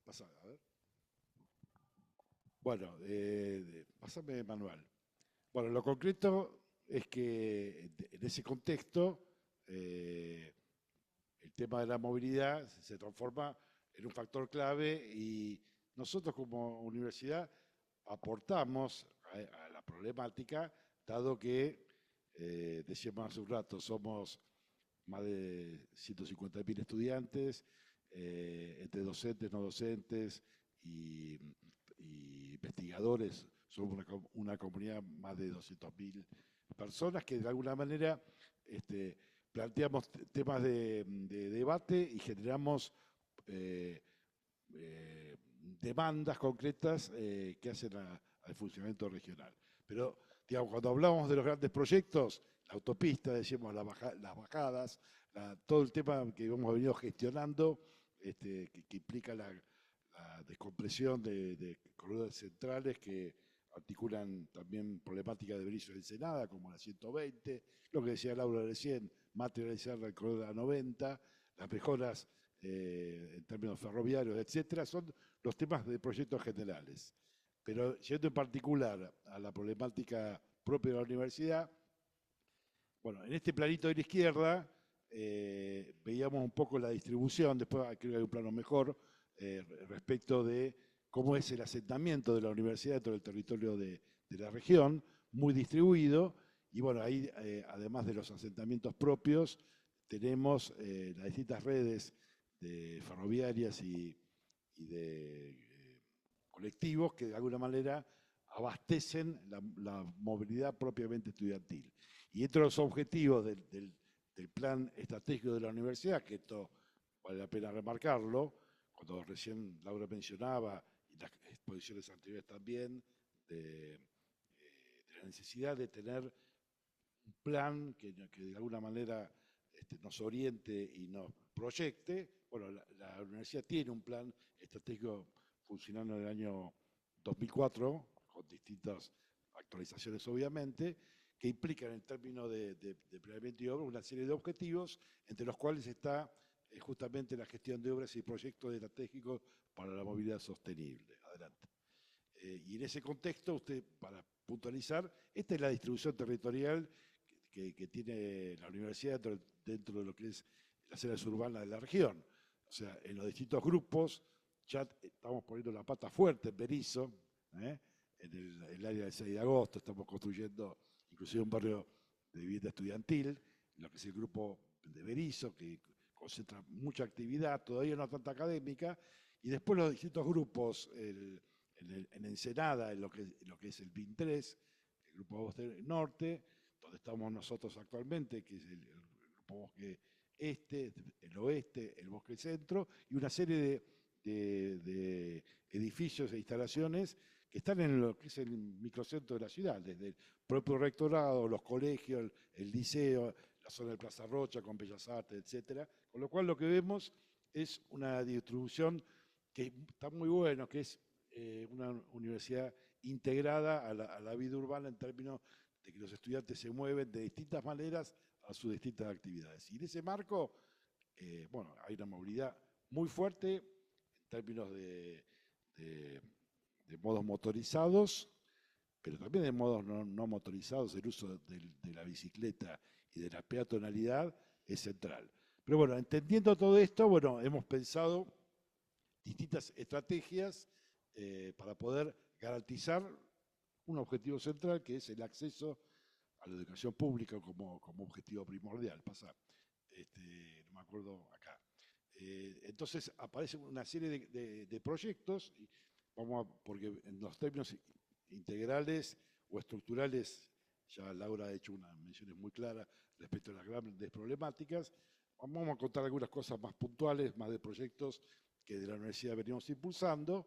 Pasa, a ver. Bueno, pásame manual. Bueno, lo concreto es que en ese contexto el tema de la movilidad se transforma en un factor clave y nosotros como universidad aportamos a la problemática, dado que, decíamos hace un rato, somos más de 150.000 estudiantes, entre docentes, no docentes y investigadores, somos una comunidad más de 200.000 personas que de alguna manera planteamos temas de debate y generamos demandas concretas que hacen al funcionamiento regional. Pero, digamos, cuando hablamos de los grandes proyectos, la autopista, decíamos las bajadas, todo el tema que hemos venido gestionando, que implica la descompresión de corredores centrales que articulan también problemáticas de Berisso de Ensenada, como la 120, lo que decía Laura recién, materializar el corredor de la 90, las mejoras en términos ferroviarios, etcétera, son los temas de proyectos generales. Pero yendo en particular a la problemática propia de la universidad, bueno, en este planito de la izquierda veíamos un poco la distribución, después creo que hay un plano mejor, respecto de cómo es el asentamiento de la universidad dentro del territorio de la región, muy distribuido, y bueno, ahí además de los asentamientos propios, tenemos las distintas redes de ferroviarias y de colectivos que de alguna manera abastecen la movilidad propiamente estudiantil. Y entre los objetivos del plan estratégico de la universidad, que esto vale la pena remarcarlo, cuando recién Laura mencionaba, y las exposiciones anteriores también, de la necesidad de tener un plan que de alguna manera nos oriente y nos proyecte. Bueno, la universidad tiene un plan estratégico funcionando en el año 2004, con distintas actualizaciones obviamente, que implican en términos de planeamiento y obra una serie de objetivos, entre los cuales está justamente la gestión de obras y proyectos estratégicos para la movilidad sostenible. Adelante. Y en ese contexto, usted, para puntualizar, esta es la distribución territorial que tiene la universidad dentro de lo que es las áreas urbanas de la región. O sea, en los distintos grupos, ya estamos poniendo la pata fuerte en Berisso, en el área del 6 de agosto, estamos construyendo inclusive un barrio de vivienda estudiantil, lo que es el grupo de Berisso, que concentra mucha actividad, todavía no tanta académica, y después los distintos grupos, en Ensenada, en lo que es el BIN3, el Grupo Bosque Norte, donde estamos nosotros actualmente, que es el Grupo Bosque Este, el Oeste, el Bosque Centro, y una serie de edificios e instalaciones que están en lo que es el microcentro de la ciudad, desde el propio rectorado, los colegios, el liceo, la zona de Plaza Rocha con Bellas Artes, etcétera. Con lo cual lo que vemos es una distribución que está muy bueno, que es una universidad integrada a la vida urbana en términos de que los estudiantes se mueven de distintas maneras a sus distintas actividades. Y en ese marco, bueno, hay una movilidad muy fuerte en términos de modos motorizados, pero también de modos no motorizados. El uso de la bicicleta y de la peatonalidad es central. Pero bueno, entendiendo todo esto, bueno, hemos pensado distintas estrategias para poder garantizar un objetivo central, que es el acceso a la educación pública como objetivo primordial. Pasa, no me acuerdo acá. Entonces aparece una serie de proyectos, y porque en los términos integrales o estructurales, ya Laura ha hecho unas menciones muy claras respecto a las grandes problemáticas. Vamos a contar algunas cosas más puntuales, más de proyectos que de la universidad venimos impulsando,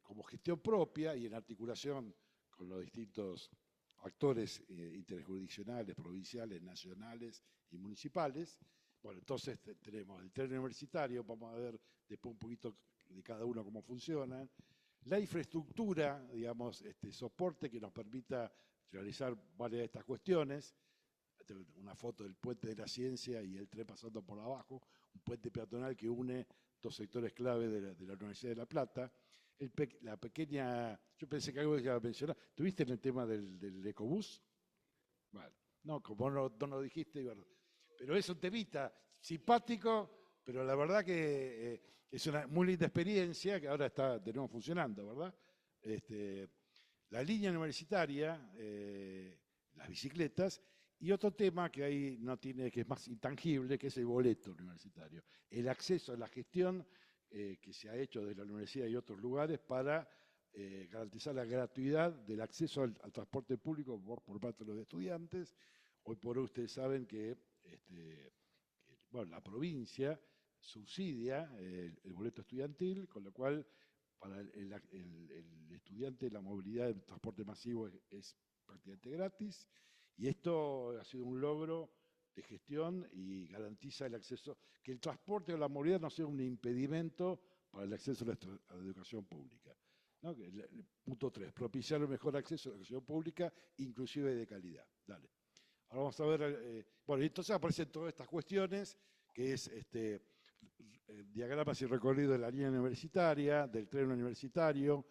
como gestión propia y en articulación con los distintos actores interjurisdiccionales, provinciales, nacionales y municipales. Bueno, entonces tenemos el tren universitario, vamos a ver después un poquito de cada uno cómo funcionan. La infraestructura, digamos, soporte que nos permita realizar varias de estas cuestiones. Una foto del puente de la ciencia y el tren pasando por abajo, un puente peatonal que une dos sectores clave de la Universidad de La Plata. La pequeña, yo pensé que algo que iba a mencionar, ¿tuviste en el tema del ecobús? Bueno, no, como no lo dijiste, pero es un temita simpático, pero la verdad que es una muy linda experiencia que ahora está de nuevo funcionando, ¿verdad? La línea universitaria, las bicicletas, y otro tema que ahí no tiene, que es más intangible, que es el boleto universitario. El acceso a la gestión que se ha hecho desde la universidad y otros lugares para garantizar la gratuidad del acceso al transporte público por parte de los estudiantes. Hoy por hoy ustedes saben que bueno, la provincia subsidia el boleto estudiantil, con lo cual para el estudiante la movilidad del transporte masivo es prácticamente gratis. Y esto ha sido un logro de gestión y garantiza el acceso, que el transporte o la movilidad no sea un impedimento para el acceso a la educación pública, ¿no? Punto 3, propiciar el mejor acceso a la educación pública, inclusive de calidad. Dale. Ahora vamos a ver, bueno, entonces aparecen todas estas cuestiones, que es diagramas y recorrido de la línea universitaria, del tren universitario,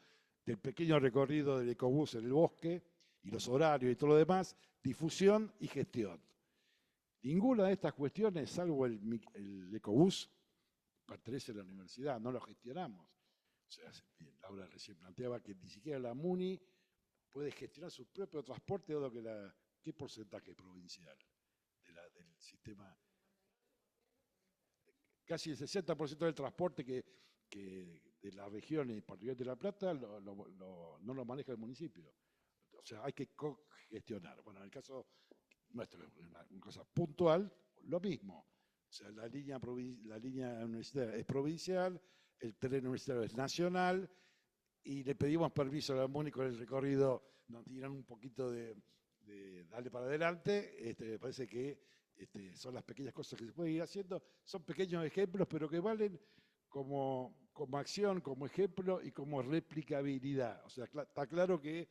del pequeño recorrido del ecobús en el bosque, y los horarios y todo lo demás, difusión y gestión. Ninguna de estas cuestiones, salvo el ecobús, pertenece a la universidad, no lo gestionamos. O sea, Laura recién planteaba que ni siquiera la MUNI puede gestionar su propio transporte, dado que ¿qué porcentaje provincial del sistema? Casi el 60% del transporte que de la región y particularmente de La Plata no lo maneja el municipio. O sea, hay que gestionar. Bueno, en el caso nuestro, una cosa puntual, lo mismo. O sea, la línea universitaria es provincial, el tren universitario es nacional, y le pedimos permiso a la MUNI con el recorrido, nos tiran un poquito de darle para adelante. Me parece que son las pequeñas cosas que se pueden ir haciendo, son pequeños ejemplos, pero que valen como acción, como ejemplo y como replicabilidad. O sea, está claro que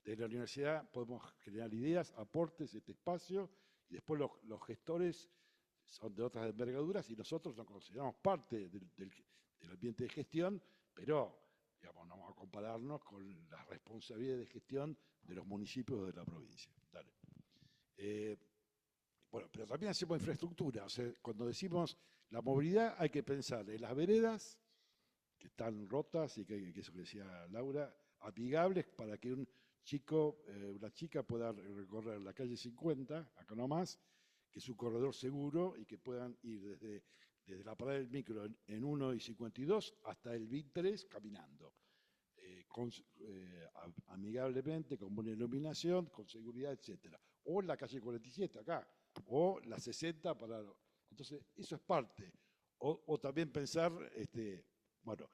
de la universidad podemos generar ideas, aportes, este espacio, y después los gestores son de otras envergaduras y nosotros nos consideramos parte del ambiente de gestión, pero digamos, no vamos a compararnos con la responsabilidad de gestión de los municipios de la provincia. Dale. Bueno, pero también hacemos infraestructura. O sea, cuando decimos la movilidad hay que pensar en las veredas que están rotas y que eso que decía Laura, amigables para que un chico, una chica pueda recorrer la calle 50, acá nomás, que es un corredor seguro y que puedan ir desde la parada del micro en 1 y 52 hasta el BIN3 caminando. Amigablemente, con buena iluminación, con seguridad, etc. O en la calle 47 acá, o la 60 para... Entonces, eso es parte. O también pensar, bueno,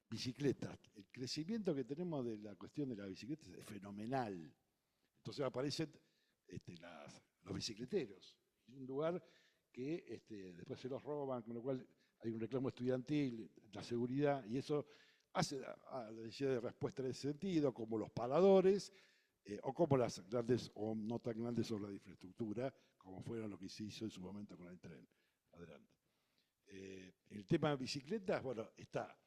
bicicletas. El crecimiento que tenemos de la cuestión de las bicicletas es fenomenal. Entonces aparecen los bicicleteros. Es un lugar que después se los roban, con lo cual hay un reclamo estudiantil, la seguridad, y eso hace a la necesidad de respuesta en ese sentido, como los paradores, o como las grandes o no tan grandes obras de infraestructura, como fueron lo que se hizo en su momento con el tren. Adelante. El tema de bicicletas, bueno, está,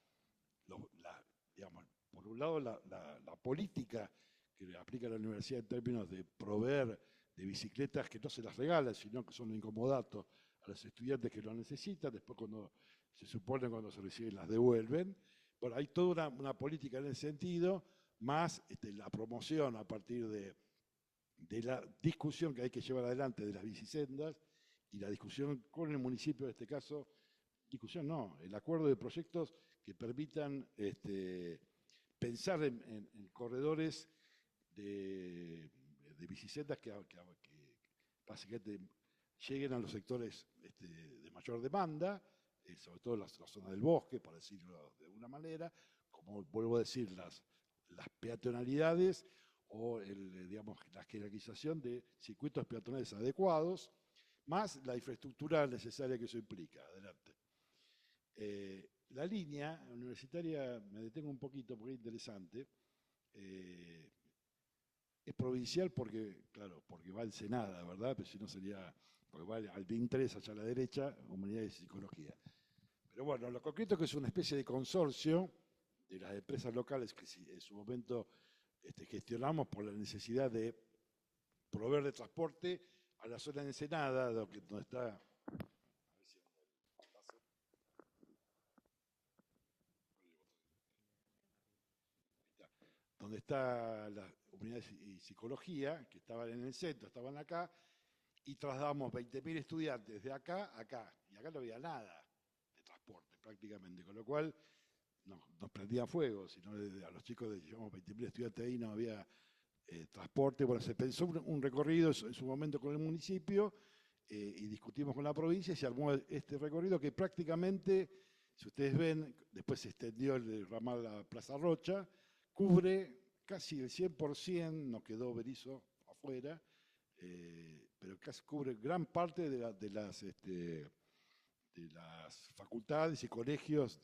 digamos, por un lado, la política que aplica la universidad en términos de proveer de bicicletas que no se las regalan, sino que son incomodatos a los estudiantes que lo necesitan, después cuando se reciben las devuelven. Bueno, hay toda una política en ese sentido, más la promoción a partir de la discusión que hay que llevar adelante de las bicisendas y la discusión con el municipio, en este caso, discusión no, el acuerdo de proyectos que permitan pensar en corredores de bicisendas que básicamente lleguen a los sectores de mayor demanda, sobre todo la zona del bosque, por decirlo de alguna manera, como vuelvo a decir, las peatonalidades o digamos, la jerarquización de circuitos peatonales adecuados, más la infraestructura necesaria que eso implica. Adelante. La línea universitaria, me detengo un poquito porque es interesante, es provincial porque, claro, porque va al Ensenada, ¿verdad? Pero si no sería, porque va al BIN3 allá a la derecha, Humanidades y Psicología. Pero bueno, lo concreto es que es una especie de consorcio de las empresas locales que en su momento gestionamos por la necesidad de proveer de transporte a la zona de Ensenada, donde está... donde está la unidad de psicología, que estaban en el centro, estaban acá, y trasladamos 20.000 estudiantes de acá a acá, y acá no había nada de transporte prácticamente, con lo cual nos prendían fuego, sino a los chicos llevamos 20.000 estudiantes ahí, no había transporte. Bueno, se pensó un recorrido en su momento con el municipio y discutimos con la provincia y se armó este recorrido que prácticamente, si ustedes ven, después se extendió el ramal a Plaza Rocha, cubre casi el 100%, nos quedó Berizo afuera, pero casi cubre gran parte de las facultades y colegios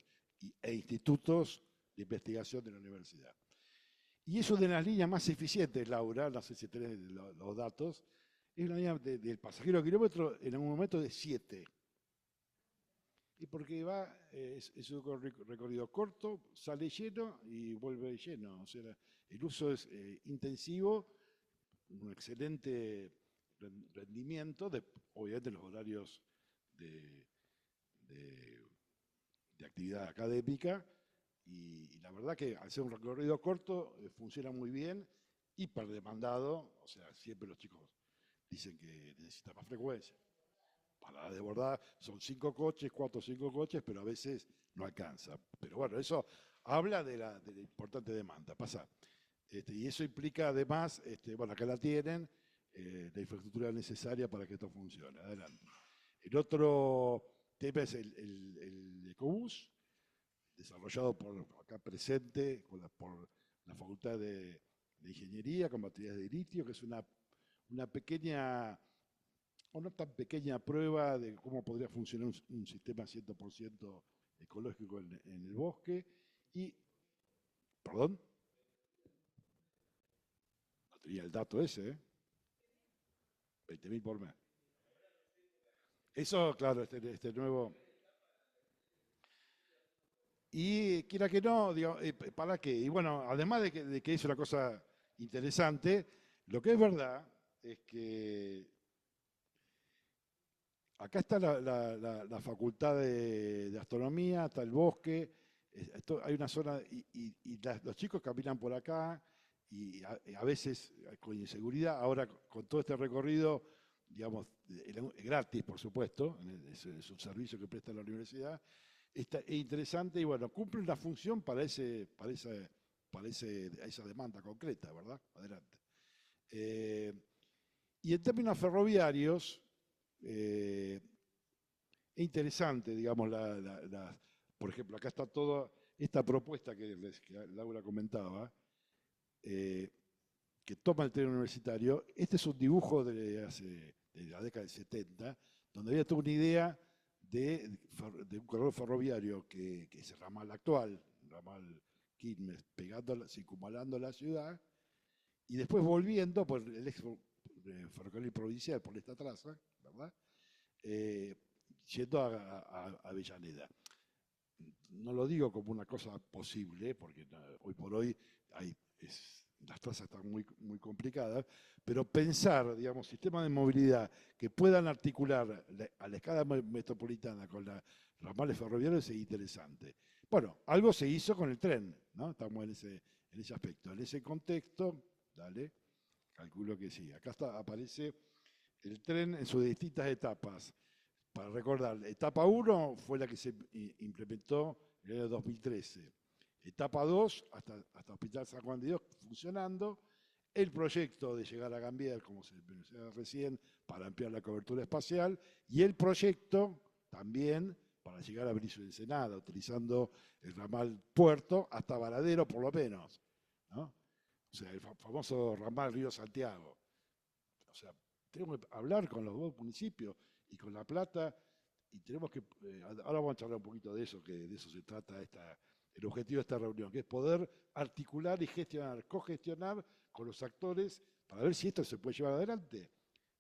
e institutos de investigación de la universidad. Y es una de las líneas más eficientes, Laura, no sé si tenés los datos, es una línea del pasajero kilómetro en un momento de 7. Y porque es un recorrido corto, sale lleno y vuelve lleno. O sea, el uso es intensivo, un excelente rendimiento, obviamente los horarios de actividad académica, y la verdad que al ser un recorrido corto funciona muy bien, hiperdemandado, o sea, siempre los chicos dicen que necesitan más frecuencia. Para desbordar son 5 coches, 4 o 5 coches, pero a veces no alcanza. Pero bueno, eso habla de la importante demanda. Pasa. Y eso implica además, bueno, acá la tienen, la infraestructura necesaria para que esto funcione. Adelante. El otro tema es el ecobús, desarrollado acá presente por la Facultad de Ingeniería con baterías de litio, que es una pequeña una tan pequeña prueba de cómo podría funcionar un sistema 100% ecológico en el bosque. Y, perdón, no tenía el dato ese, ¿eh? 20.000 por mes. Eso, claro, este nuevo... Y quiera que no, digo, ¿para qué? Y bueno, además de que es una cosa interesante, lo que es verdad es que acá está la facultad de astronomía, está el bosque, hay una zona, y los chicos caminan por acá, y a veces con inseguridad, ahora con todo este recorrido, digamos, gratis, por supuesto, es un servicio que presta la universidad, es interesante y bueno, cumple una función para esa demanda concreta, ¿verdad? Adelante. Y en términos ferroviarios, es interesante, digamos, por ejemplo, acá está toda esta propuesta que Laura comentaba, que toma el tren universitario. Este es un dibujo de la década del 70, donde había toda una idea de un corredor ferroviario que es el ramal actual, el ramal Quilmes, circunvalando la ciudad, y después volviendo por el ex ferrocarril provincial, por esta traza, ¿verdad? Yendo a Avellaneda. No lo digo como una cosa posible, porque hoy por hoy las trazas están muy complicadas, pero pensar, digamos, sistemas de movilidad que puedan articular a la escala metropolitana con los ramales ferroviarios es interesante. Bueno, algo se hizo con el tren, ¿no? Estamos en ese aspecto. En ese contexto, dale, calculo que sí. Acá aparece el tren en sus distintas etapas. Para recordar, etapa 1 fue la que se implementó en el año 2013. Etapa 2, hasta Hospital San Juan de Dios, funcionando. El proyecto de llegar a Gambier, como se mencionaba recién, para ampliar la cobertura espacial. Y el proyecto también para llegar a Berisso de Ensenada, utilizando el ramal Puerto hasta Varadero, por lo menos, ¿no? O sea, el famoso ramal Río Santiago. O sea, tenemos que hablar con los dos municipios y con La Plata, y tenemos que, ahora vamos a charlar un poquito de eso, que de eso se trata el objetivo de esta reunión, que es poder articular y gestionar, cogestionar con los actores para ver si esto se puede llevar adelante.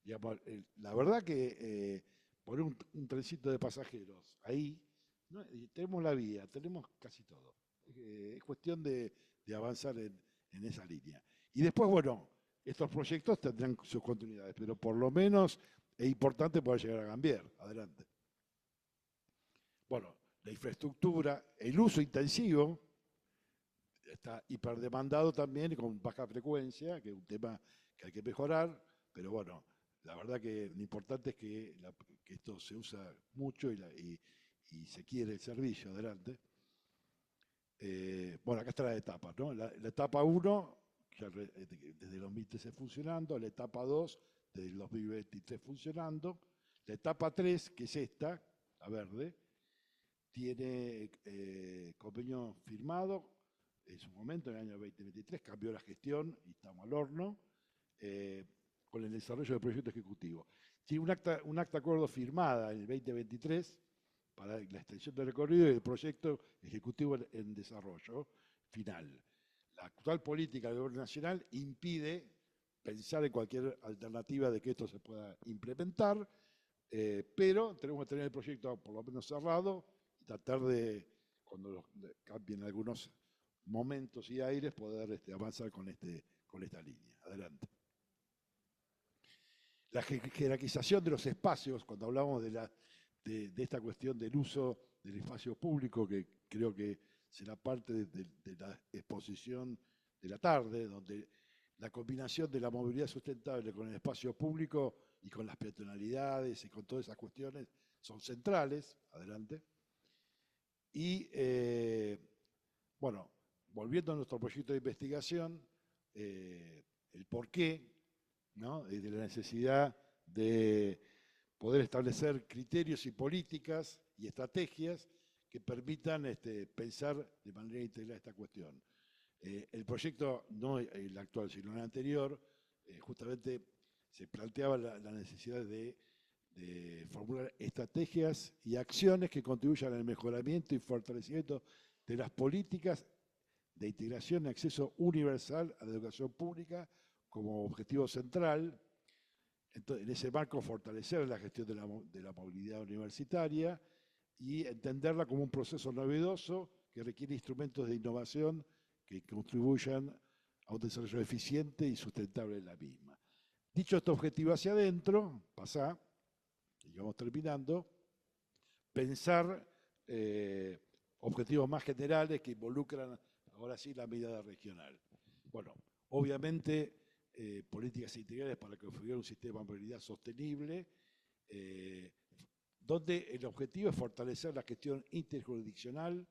Digamos, la verdad que poner un trencito de pasajeros ahí, ¿no? Tenemos la vía, tenemos casi todo. Es cuestión de avanzar en esa línea. Y después, bueno, estos proyectos tendrán sus continuidades, pero por lo menos es importante poder llegar a Gambier. Adelante. Bueno, la infraestructura, el uso intensivo, está hiperdemandado también con baja frecuencia, que es un tema que hay que mejorar, pero bueno, la verdad que lo importante es que esto se usa mucho y se quiere el servicio. Adelante. Bueno, acá está la etapa, ¿no? La etapa 1, desde el 2013 funcionando, la etapa 2, desde el 2023 funcionando, la etapa 3, que es esta, la verde, tiene convenio firmado en su momento, en el año 2023, cambió la gestión y estamos al horno, con el desarrollo del proyecto ejecutivo. Tiene un acta de acuerdo firmada en el 2023 para la extensión del recorrido y el proyecto ejecutivo en desarrollo final. La actual política del gobierno nacional impide pensar en cualquier alternativa de que esto se pueda implementar, pero tenemos que tener el proyecto por lo menos cerrado y tratar de, cuando cambien algunos momentos y aires, poder avanzar con esta línea. Adelante. La jerarquización de los espacios, cuando hablamos de esta cuestión del uso del espacio público, que creo que será parte de la exposición de la tarde, donde la combinación de la movilidad sustentable con el espacio público y con las peatonalidades y con todas esas cuestiones son centrales. Adelante. Y, bueno, volviendo a nuestro proyecto de investigación, el porqué, ¿no?, de la necesidad de poder establecer criterios y políticas y estrategias que permitan pensar de manera integral esta cuestión. El proyecto, no el actual, sino el anterior, justamente se planteaba la necesidad de de formular estrategias y acciones que contribuyan al mejoramiento y fortalecimiento de las políticas de integración y acceso universal a la educación pública como objetivo central. Entonces, en ese marco, fortalecer la gestión de la movilidad universitaria y entenderla como un proceso novedoso que requiere instrumentos de innovación que contribuyan a un desarrollo eficiente y sustentable de la misma. Dicho este objetivo hacia adentro, pasá, y vamos terminando, pensar objetivos más generales que involucran, ahora sí, la mirada regional. Bueno, obviamente, políticas integrales para configurar un sistema de movilidad sostenible, donde el objetivo es fortalecer la gestión interjurisdiccional,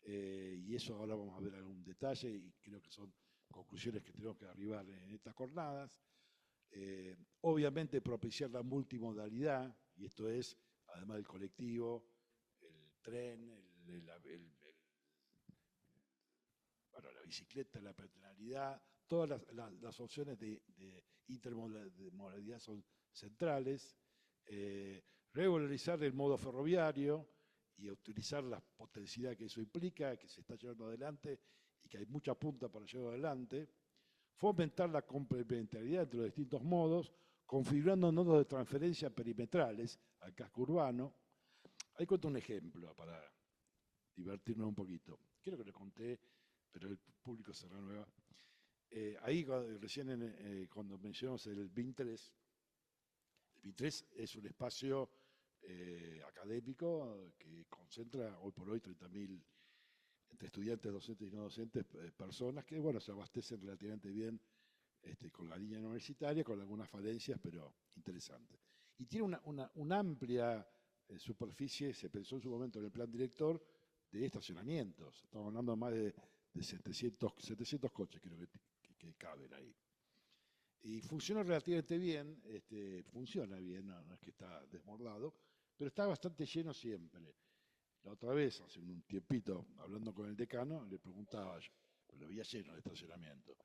y eso ahora vamos a ver algún detalle, y creo que son conclusiones que tenemos que arribar en estas jornadas. Obviamente propiciar la multimodalidad, y esto es, además del colectivo, el tren, bueno, la bicicleta, la peatonalidad, todas las opciones de intermodalidad son centrales. Regularizar el modo ferroviario y utilizar la potencialidad que eso implica, que se está llevando adelante y que hay mucha punta para llevarlo adelante. Fomentar la complementariedad entre los distintos modos, configurando nodos de transferencia perimetrales al casco urbano. Ahí cuento un ejemplo para divertirnos un poquito. Creo que lo conté, pero el público se renueva. Ahí recién cuando mencionamos el BIM3, el BIM3 es un espacio académico que concentra hoy por hoy 30.000 entre estudiantes, docentes y no docentes, personas que, bueno, se abastecen relativamente bien con la línea universitaria, con algunas falencias, pero interesante. Y tiene una amplia superficie, se pensó en su momento en el plan director, de estacionamientos. Estamos hablando de más de 700 coches, creo que caben ahí. Y funciona relativamente bien, funciona bien, no es que está desbordado, pero está bastante lleno siempre. La otra vez, hace un tiempito, hablando con el decano, le preguntaba, lo veía lleno de estacionamiento,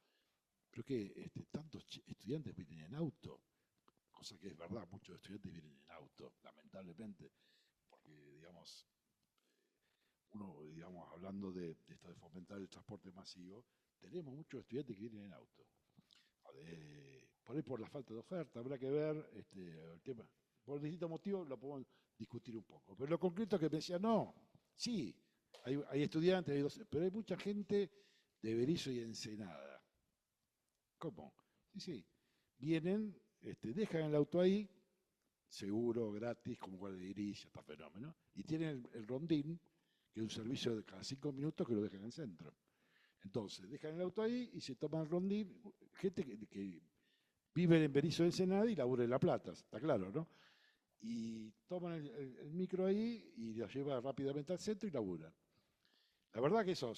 pero que tantos estudiantes vienen en auto, cosa que es verdad, muchos estudiantes vienen en auto, lamentablemente, porque, digamos, uno, digamos, hablando de esto de fomentar el transporte masivo, tenemos muchos estudiantes que vienen en auto. Por ahí por la falta de oferta, habrá que ver el tema. Por distintos motivos lo podemos discutir un poco. Pero lo concreto es que me decía, no, sí, hay estudiantes, hay docentes, pero hay mucha gente de Berisso y Ensenada. ¿Cómo? Sí, vienen, dejan el auto ahí, seguro, gratis, como guardería, está fenómeno, y tienen el rondín, que es un servicio de cada 5 minutos que lo dejan en el centro. Entonces, dejan el auto ahí y se toman el rondín, gente que vive en Berisso de Ensenada y labura en La Plata, está claro, ¿no? Y toman el micro ahí y lo llevan rápidamente al centro y laburan. La verdad que eso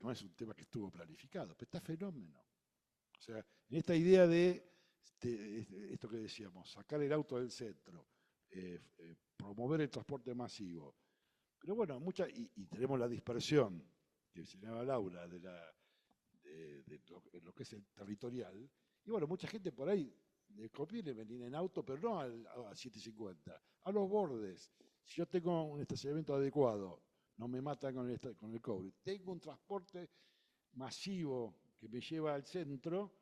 no es un tema que estuvo planificado, pero está fenómeno. O sea, en esta idea de esto que decíamos, sacar el auto del centro, promover el transporte masivo. Pero bueno, y tenemos la dispersión que mencionaba Laura de lo que es el territorial. Y bueno, mucha gente por ahí le conviene venir en auto, pero no a 750, a los bordes. Si yo tengo un estacionamiento adecuado, no me matan con el cobre. Tengo un transporte masivo que me lleva al centro.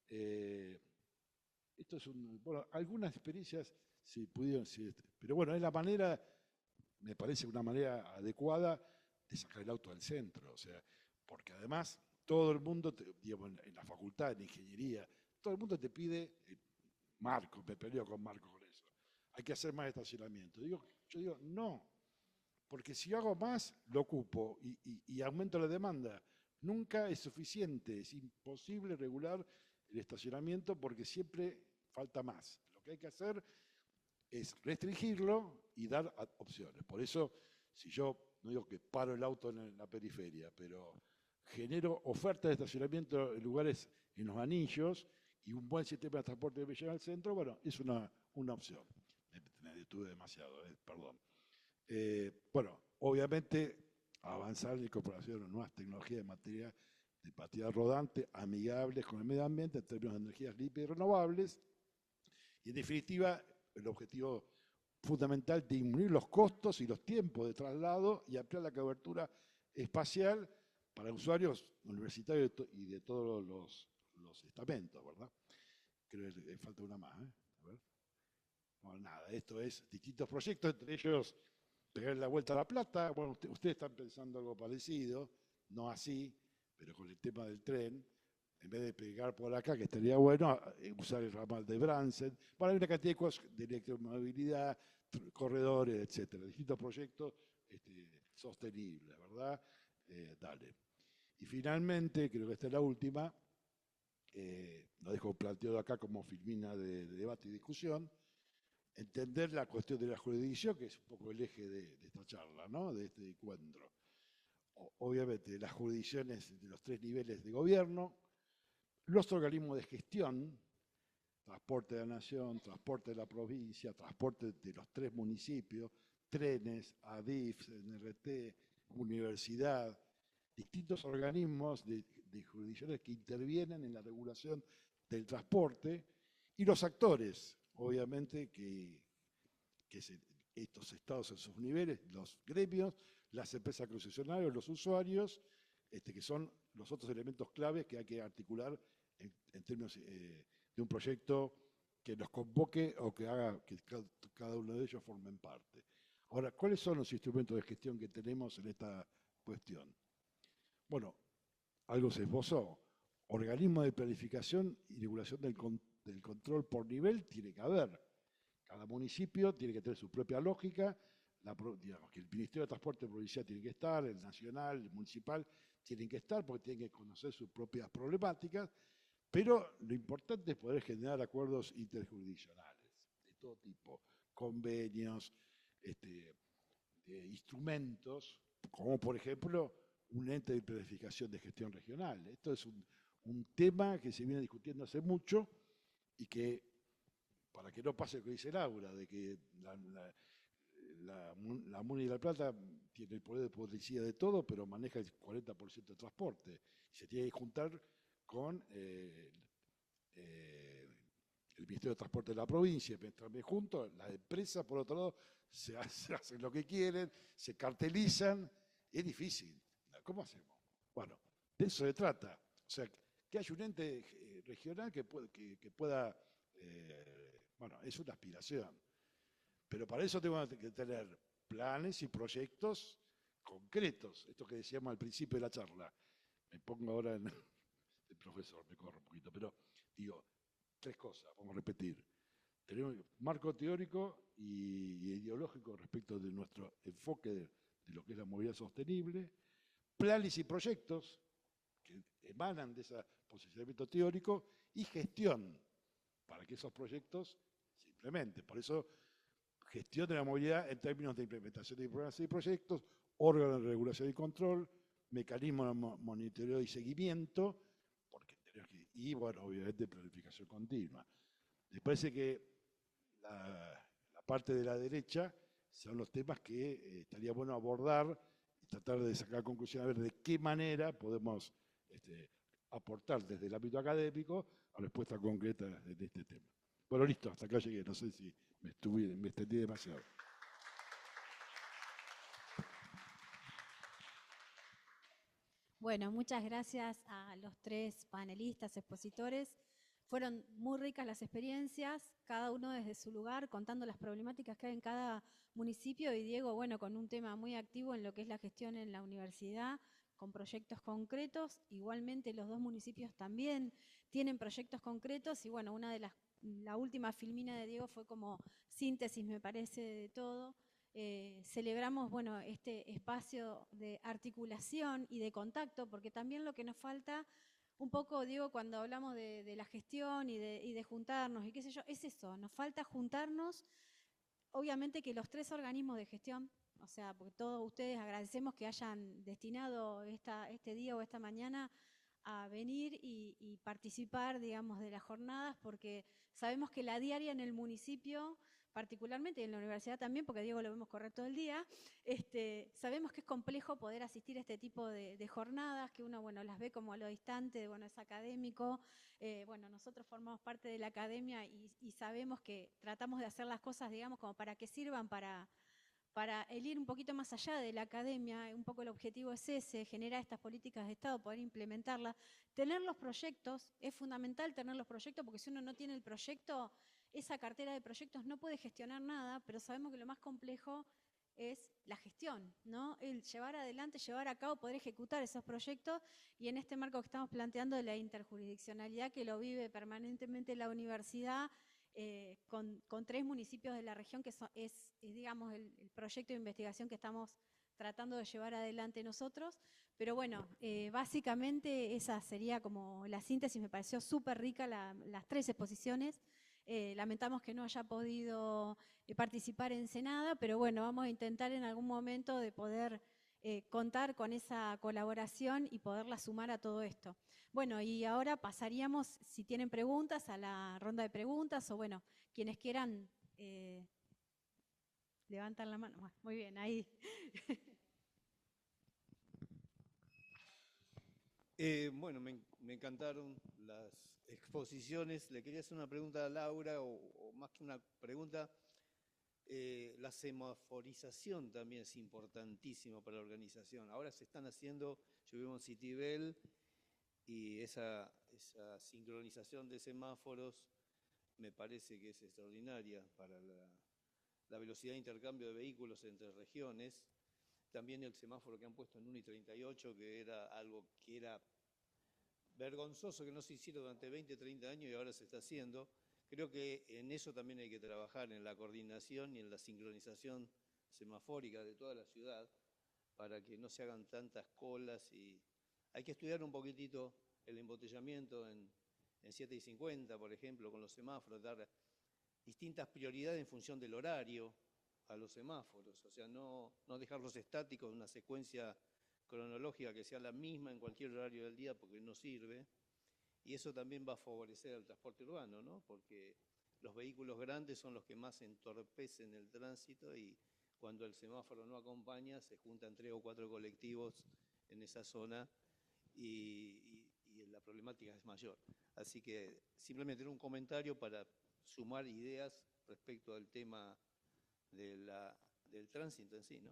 Esto es bueno, algunas experiencias sí pudieron, sí, pero bueno, es la manera, me parece una manera adecuada de sacar el auto del centro, o sea, porque además todo el mundo, digamos, en la facultad, en ingeniería, todo el mundo te pide, Marco, me peleo con Marco con eso, hay que hacer más estacionamiento. Yo digo, no, porque si yo hago más, lo ocupo y aumento la demanda. Nunca es suficiente, es imposible regular el estacionamiento porque siempre falta más. Lo que hay que hacer es restringirlo y dar opciones. Por eso, si yo no digo que paro el auto en la periferia, pero genero oferta de estacionamiento en lugares en los anillos y un buen sistema de transporte que me lleva al centro, bueno, es una opción. Me detuve demasiado, perdón. Bueno, obviamente avanzar en la incorporación de nuevas tecnologías en materia de partida rodante, amigables con el medio ambiente en términos de energías limpias y renovables. Y en definitiva, el objetivo fundamental disminuir los costos y los tiempos de traslado y ampliar la cobertura espacial para usuarios universitarios y de todos los estamentos, ¿verdad? Creo que falta una más, ¿eh? A ver. No, nada, esto es distintos proyectos, entre ellos pegar la vuelta a La Plata. Bueno, ustedes están pensando algo parecido, no así, pero con el tema del tren, en vez de pegar por acá, que estaría bueno, usar el ramal de Bransen. Bueno, hay una cantidad de cosas de electromovilidad, corredores, etcétera, distintos proyectos sostenibles, ¿verdad? Dale. Y finalmente, creo que esta es la última, lo dejo planteado acá como filmina de debate y discusión, entender la cuestión de la jurisdicción, que es un poco el eje de esta charla, ¿no? De este encuentro. Obviamente, las jurisdicciones de los 3 niveles de gobierno, los organismos de gestión, transporte de la nación, transporte de la provincia, transporte de los 3 municipios, trenes, ADIF, NRT, universidad, distintos organismos de jurisdicciones que intervienen en la regulación del transporte, y los actores, obviamente, que estos estados en sus niveles, los gremios, las empresas concesionarias, los usuarios, que son los otros elementos claves que hay que articular en términos de un proyecto que los convoque o que haga que cada uno de ellos formen parte. Ahora, ¿cuáles son los instrumentos de gestión que tenemos en esta cuestión? Bueno, algo se esbozó. Organismo de planificación y regulación del control por nivel tiene que haber. Cada municipio tiene que tener su propia lógica, digamos, que el Ministerio de Transporte Provincial tiene que estar, el nacional, el municipal tienen que estar porque tienen que conocer sus propias problemáticas, pero lo importante es poder generar acuerdos interjurisdiccionales de todo tipo, convenios, instrumentos, como por ejemplo un ente de planificación de gestión regional. Esto es un tema que se viene discutiendo hace mucho y que, para que no pase lo que dice Laura, de que la MUNI de La Plata tiene el poder de policía de todo, pero maneja el 40% de transporte. Y se tiene que juntar con el Ministerio de Transporte de la provincia, también juntos, las empresas, por otro lado, se hacen lo que quieren, se cartelizan, es difícil. ¿Cómo hacemos? Bueno, de eso se trata. O sea, que haya un ente regional que pueda bueno, es una aspiración. Pero para eso tengo que tener planes y proyectos concretos. Esto que decíamos al principio de la charla. Me pongo ahora en el profesor, me corro un poquito, pero digo, 3 cosas, vamos a repetir. Tenemos marco teórico y ideológico respecto de nuestro enfoque de lo que es la movilidad sostenible, planes y proyectos que emanan de ese posicionamiento teórico y gestión para que esos proyectos se implementen. Por eso, gestión de la movilidad en términos de implementación de programas y proyectos, órganos de regulación y control, mecanismos de monitoreo y seguimiento, y bueno, obviamente planificación continua. Me parece que la parte de la derecha son los temas que estaría bueno abordar y tratar de sacar conclusiones a ver de qué manera podemos aportar desde el ámbito académico a respuestas concretas de este tema. Bueno, listo, hasta acá llegué, no sé si me extendí demasiado. Bueno, muchas gracias a los 3 panelistas, expositores. Fueron muy ricas las experiencias, cada uno desde su lugar, contando las problemáticas que hay en cada municipio. Y Diego, bueno, con un tema muy activo en lo que es la gestión en la universidad, con proyectos concretos. Igualmente los 2 municipios también tienen proyectos concretos. Y bueno, la última filmina de Diego fue como síntesis, me parece, de todo. Celebramos, bueno, este espacio de articulación y de contacto, porque también lo que nos falta un poco, Diego, cuando hablamos de la gestión y de juntarnos y qué sé yo, es eso, nos falta juntarnos. Obviamente que los 3 organismos de gestión, o sea, porque todos ustedes agradecemos que hayan destinado este día o esta mañana a venir y participar, digamos, de las jornadas, porque sabemos que la diaria en el municipio particularmente, y en la universidad también, porque a Diego lo vemos correr todo el día, sabemos que es complejo poder asistir a este tipo de jornadas, que uno, bueno, las ve como a lo distante, bueno, es académico. Bueno, nosotros formamos parte de la academia y sabemos que tratamos de hacer las cosas, digamos, como para que sirvan para el ir un poquito más allá de la academia. Un poco el objetivo es ese, generar estas políticas de Estado, poder implementarlas. Tener los proyectos, es fundamental tener los proyectos, porque si uno no tiene el proyecto, esa cartera de proyectos no puede gestionar nada, pero sabemos que lo más complejo es la gestión, ¿no? El llevar adelante, llevar a cabo, poder ejecutar esos proyectos, y en este marco que estamos planteando de la interjurisdiccionalidad, que lo vive permanentemente la universidad, con 3 municipios de la región, que es digamos, el proyecto de investigación que estamos tratando de llevar adelante nosotros. Pero bueno, básicamente esa sería como la síntesis. Me pareció súper rica las 3 exposiciones. Lamentamos que no haya podido participar en Senada, pero bueno, vamos a intentar en algún momento de poder contar con esa colaboración y poderla sumar a todo esto. Bueno, y ahora pasaríamos, si tienen preguntas, a la ronda de preguntas, o bueno, quienes quieran levantar la mano. Bueno, muy bien, ahí. Bueno, me encantaron las exposiciones. Le quería hacer una pregunta a Laura, o más que una pregunta, la semaforización también es importantísimo para la organización. Ahora se están haciendo, yo vivo en Citibel, y esa sincronización de semáforos me parece que es extraordinaria para la velocidad de intercambio de vehículos entre regiones. También el semáforo que han puesto en 1 y 38, que era algo que era vergonzoso que no se hiciera durante 20, 30 años y ahora se está haciendo. Creo que en eso también hay que trabajar, en la coordinación y en la sincronización semafórica de toda la ciudad, para que no se hagan tantas colas. Y hay que estudiar un poquitito el embotellamiento en 7 y 50, por ejemplo, con los semáforos, dar distintas prioridades en función del horario a los semáforos, o sea, no dejarlos estáticos en una secuencia cronológica que sea la misma en cualquier horario del día, porque no sirve. Y eso también va a favorecer al transporte urbano, ¿no? Porque los vehículos grandes son los que más entorpecen el tránsito, y cuando el semáforo no acompaña, se juntan 3 o 4 colectivos en esa zona y la problemática es mayor. Así que simplemente era un comentario para sumar ideas respecto al tema del tránsito en sí, ¿no?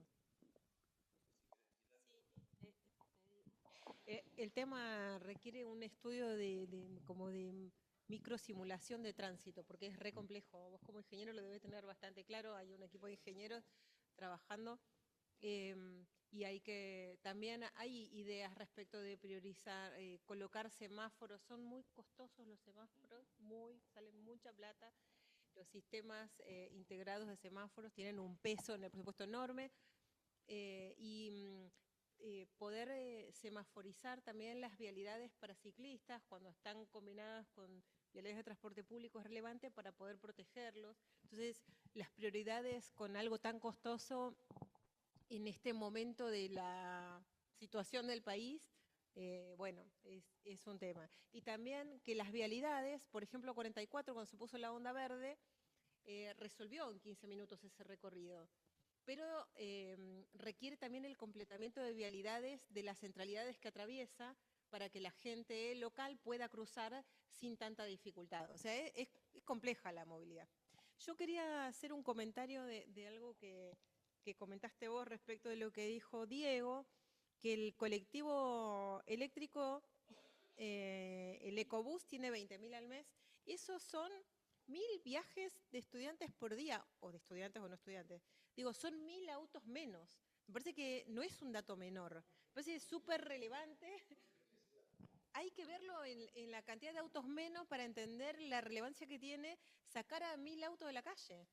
El tema requiere un estudio como de microsimulación de tránsito, porque es re complejo. Vos como ingeniero lo debés tener bastante claro, hay un equipo de ingenieros trabajando, y también hay ideas respecto de priorizar, colocar semáforos. Son muy costosos los semáforos, salen mucha plata. Los sistemas integrados de semáforos tienen un peso en el presupuesto enorme, poder semaforizar también las vialidades para ciclistas cuando están combinadas con vialidades de transporte público es relevante para poder protegerlos. Entonces, las prioridades con algo tan costoso en este momento de la situación del país, bueno, es un tema. Y también que las vialidades, por ejemplo, 44, cuando se puso la onda verde, resolvió en 15 minutos ese recorrido. Pero requiere también el completamiento de vialidades de las centralidades que atraviesa para que la gente local pueda cruzar sin tanta dificultad. O sea, es compleja la movilidad. Yo quería hacer un comentario de algo que comentaste vos respecto de lo que dijo Diego, que el colectivo eléctrico, el Ecobús, tiene 20.000 al mes. Esos son 1.000 viajes de estudiantes por día, o de estudiantes o no estudiantes. Digo, son 1.000 autos menos. Me parece que no es un dato menor. Me parece que es súper relevante. Hay que verlo en la cantidad de autos menos para entender la relevancia que tiene sacar a 1.000 autos de la calle.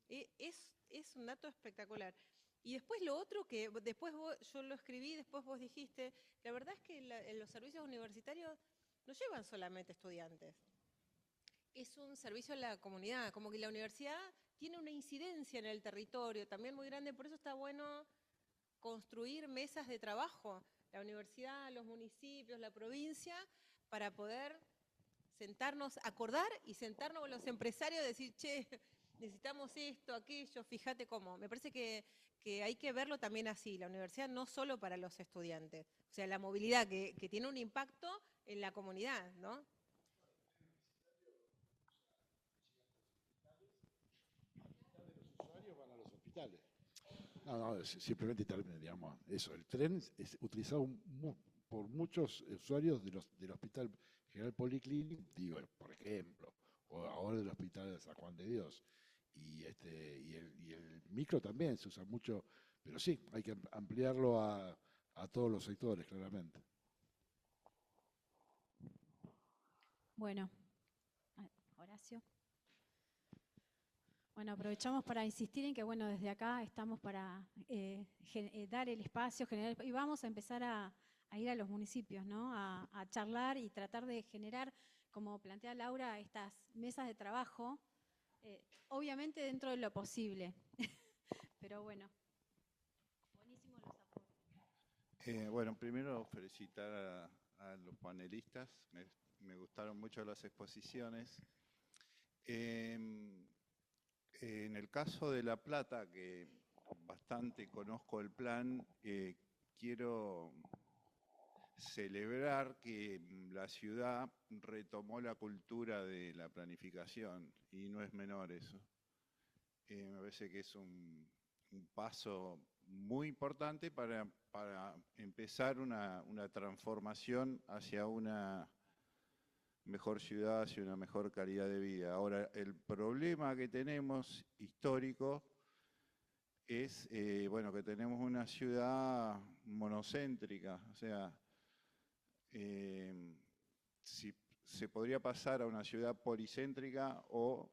Es un dato espectacular. Y después lo otro que después yo lo escribí, después vos dijiste, la verdad es que los servicios universitarios no llevan solamente estudiantes. Es un servicio a la comunidad, como que la universidad tiene una incidencia en el territorio también muy grande, por eso está bueno construir mesas de trabajo, la universidad, los municipios, la provincia, para poder sentarnos, acordar y sentarnos con los empresarios y decir, che, necesitamos esto, aquello, fíjate cómo. Me parece que hay que verlo también así, la universidad no solo para los estudiantes, o sea, la movilidad que tiene un impacto en la comunidad, ¿no? Usuarios van a los hospitales. No, simplemente digamos, eso. El tren es utilizado por muchos usuarios del Hospital General Policlínic, digo, por ejemplo, o ahora del Hospital de San Juan de Dios. Y el micro también se usa mucho, pero sí, hay que ampliarlo a todos los sectores, claramente. Bueno, Horacio. Bueno, aprovechamos para insistir en que, bueno, desde acá estamos para dar el espacio, generar, y vamos a empezar a ir a los municipios, ¿no? A charlar y tratar de generar, como plantea Laura, estas mesas de trabajo, obviamente dentro de lo posible. Pero bueno, buenísimos los aportes. Bueno, primero felicitar a los panelistas, me gustaron mucho las exposiciones. En el caso de La Plata, que bastante conozco el plan, quiero celebrar que la ciudad retomó la cultura de la planificación, y no es menor eso. Me parece que es un paso muy importante para empezar una transformación hacia una mejor ciudad, hacia una mejor calidad de vida. Ahora, el problema que tenemos histórico es bueno, que tenemos una ciudad monocéntrica, o sea, si se podría pasar a una ciudad policéntrica o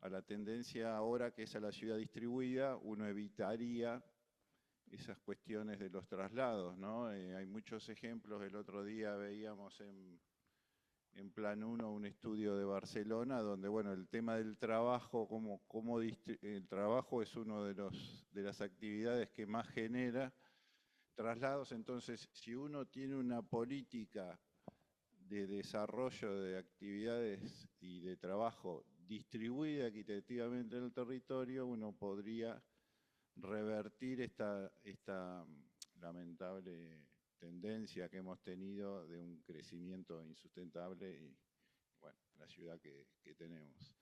a la tendencia ahora que es a la ciudad distribuida, uno evitaría esas cuestiones de los traslados, ¿no? Hay muchos ejemplos. El otro día veíamos en Plan 1 un estudio de Barcelona donde, bueno, el tema del trabajo, el trabajo es uno de las actividades que más genera traslados. Entonces, si uno tiene una política de desarrollo de actividades y de trabajo distribuida equitativamente en el territorio, uno podría revertir esta lamentable tendencia que hemos tenido de un crecimiento insustentable y, bueno, la ciudad que tenemos.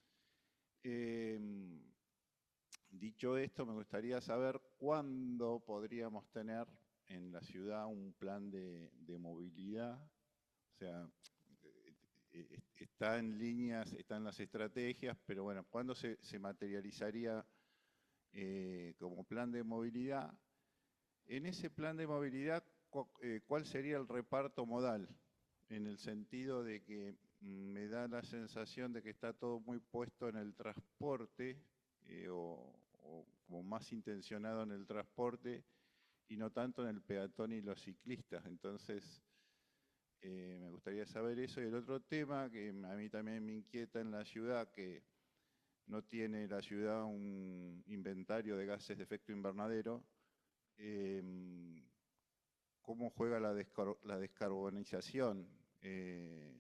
Dicho esto, me gustaría saber cuándo podríamos tener en la ciudad un plan de movilidad. O sea, está en líneas, están las estrategias, pero bueno, ¿cuándo se materializaría como plan de movilidad? En ese plan de movilidad, ¿cuál sería el reparto modal? En el sentido de que me da la sensación de que está todo muy puesto en el transporte, o como más intencionado en el transporte y no tanto en el peatón y los ciclistas. Entonces, me gustaría saber eso. Y el otro tema que a mí también me inquieta en la ciudad, que no tiene la ciudad un inventario de gases de efecto invernadero, ¿cómo juega la descarbonización?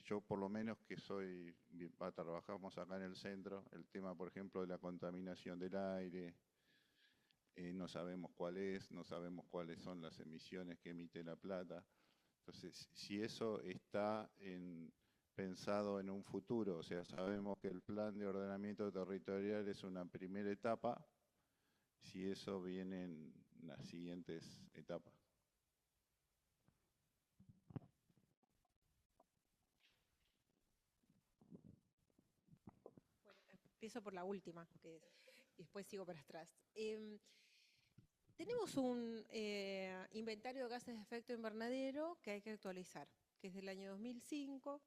Yo por lo menos que trabajamos acá en el centro, el tema, por ejemplo, de la contaminación del aire, no sabemos cuál es, no sabemos cuáles son las emisiones que emite La Plata. Entonces, si eso está pensado en un futuro, o sea, sabemos que el plan de ordenamiento territorial es una primera etapa, si eso viene en las siguientes etapas. Bueno, empiezo por la última, y después sigo para atrás. Tenemos un inventario de gases de efecto invernadero que hay que actualizar, que es del año 2005,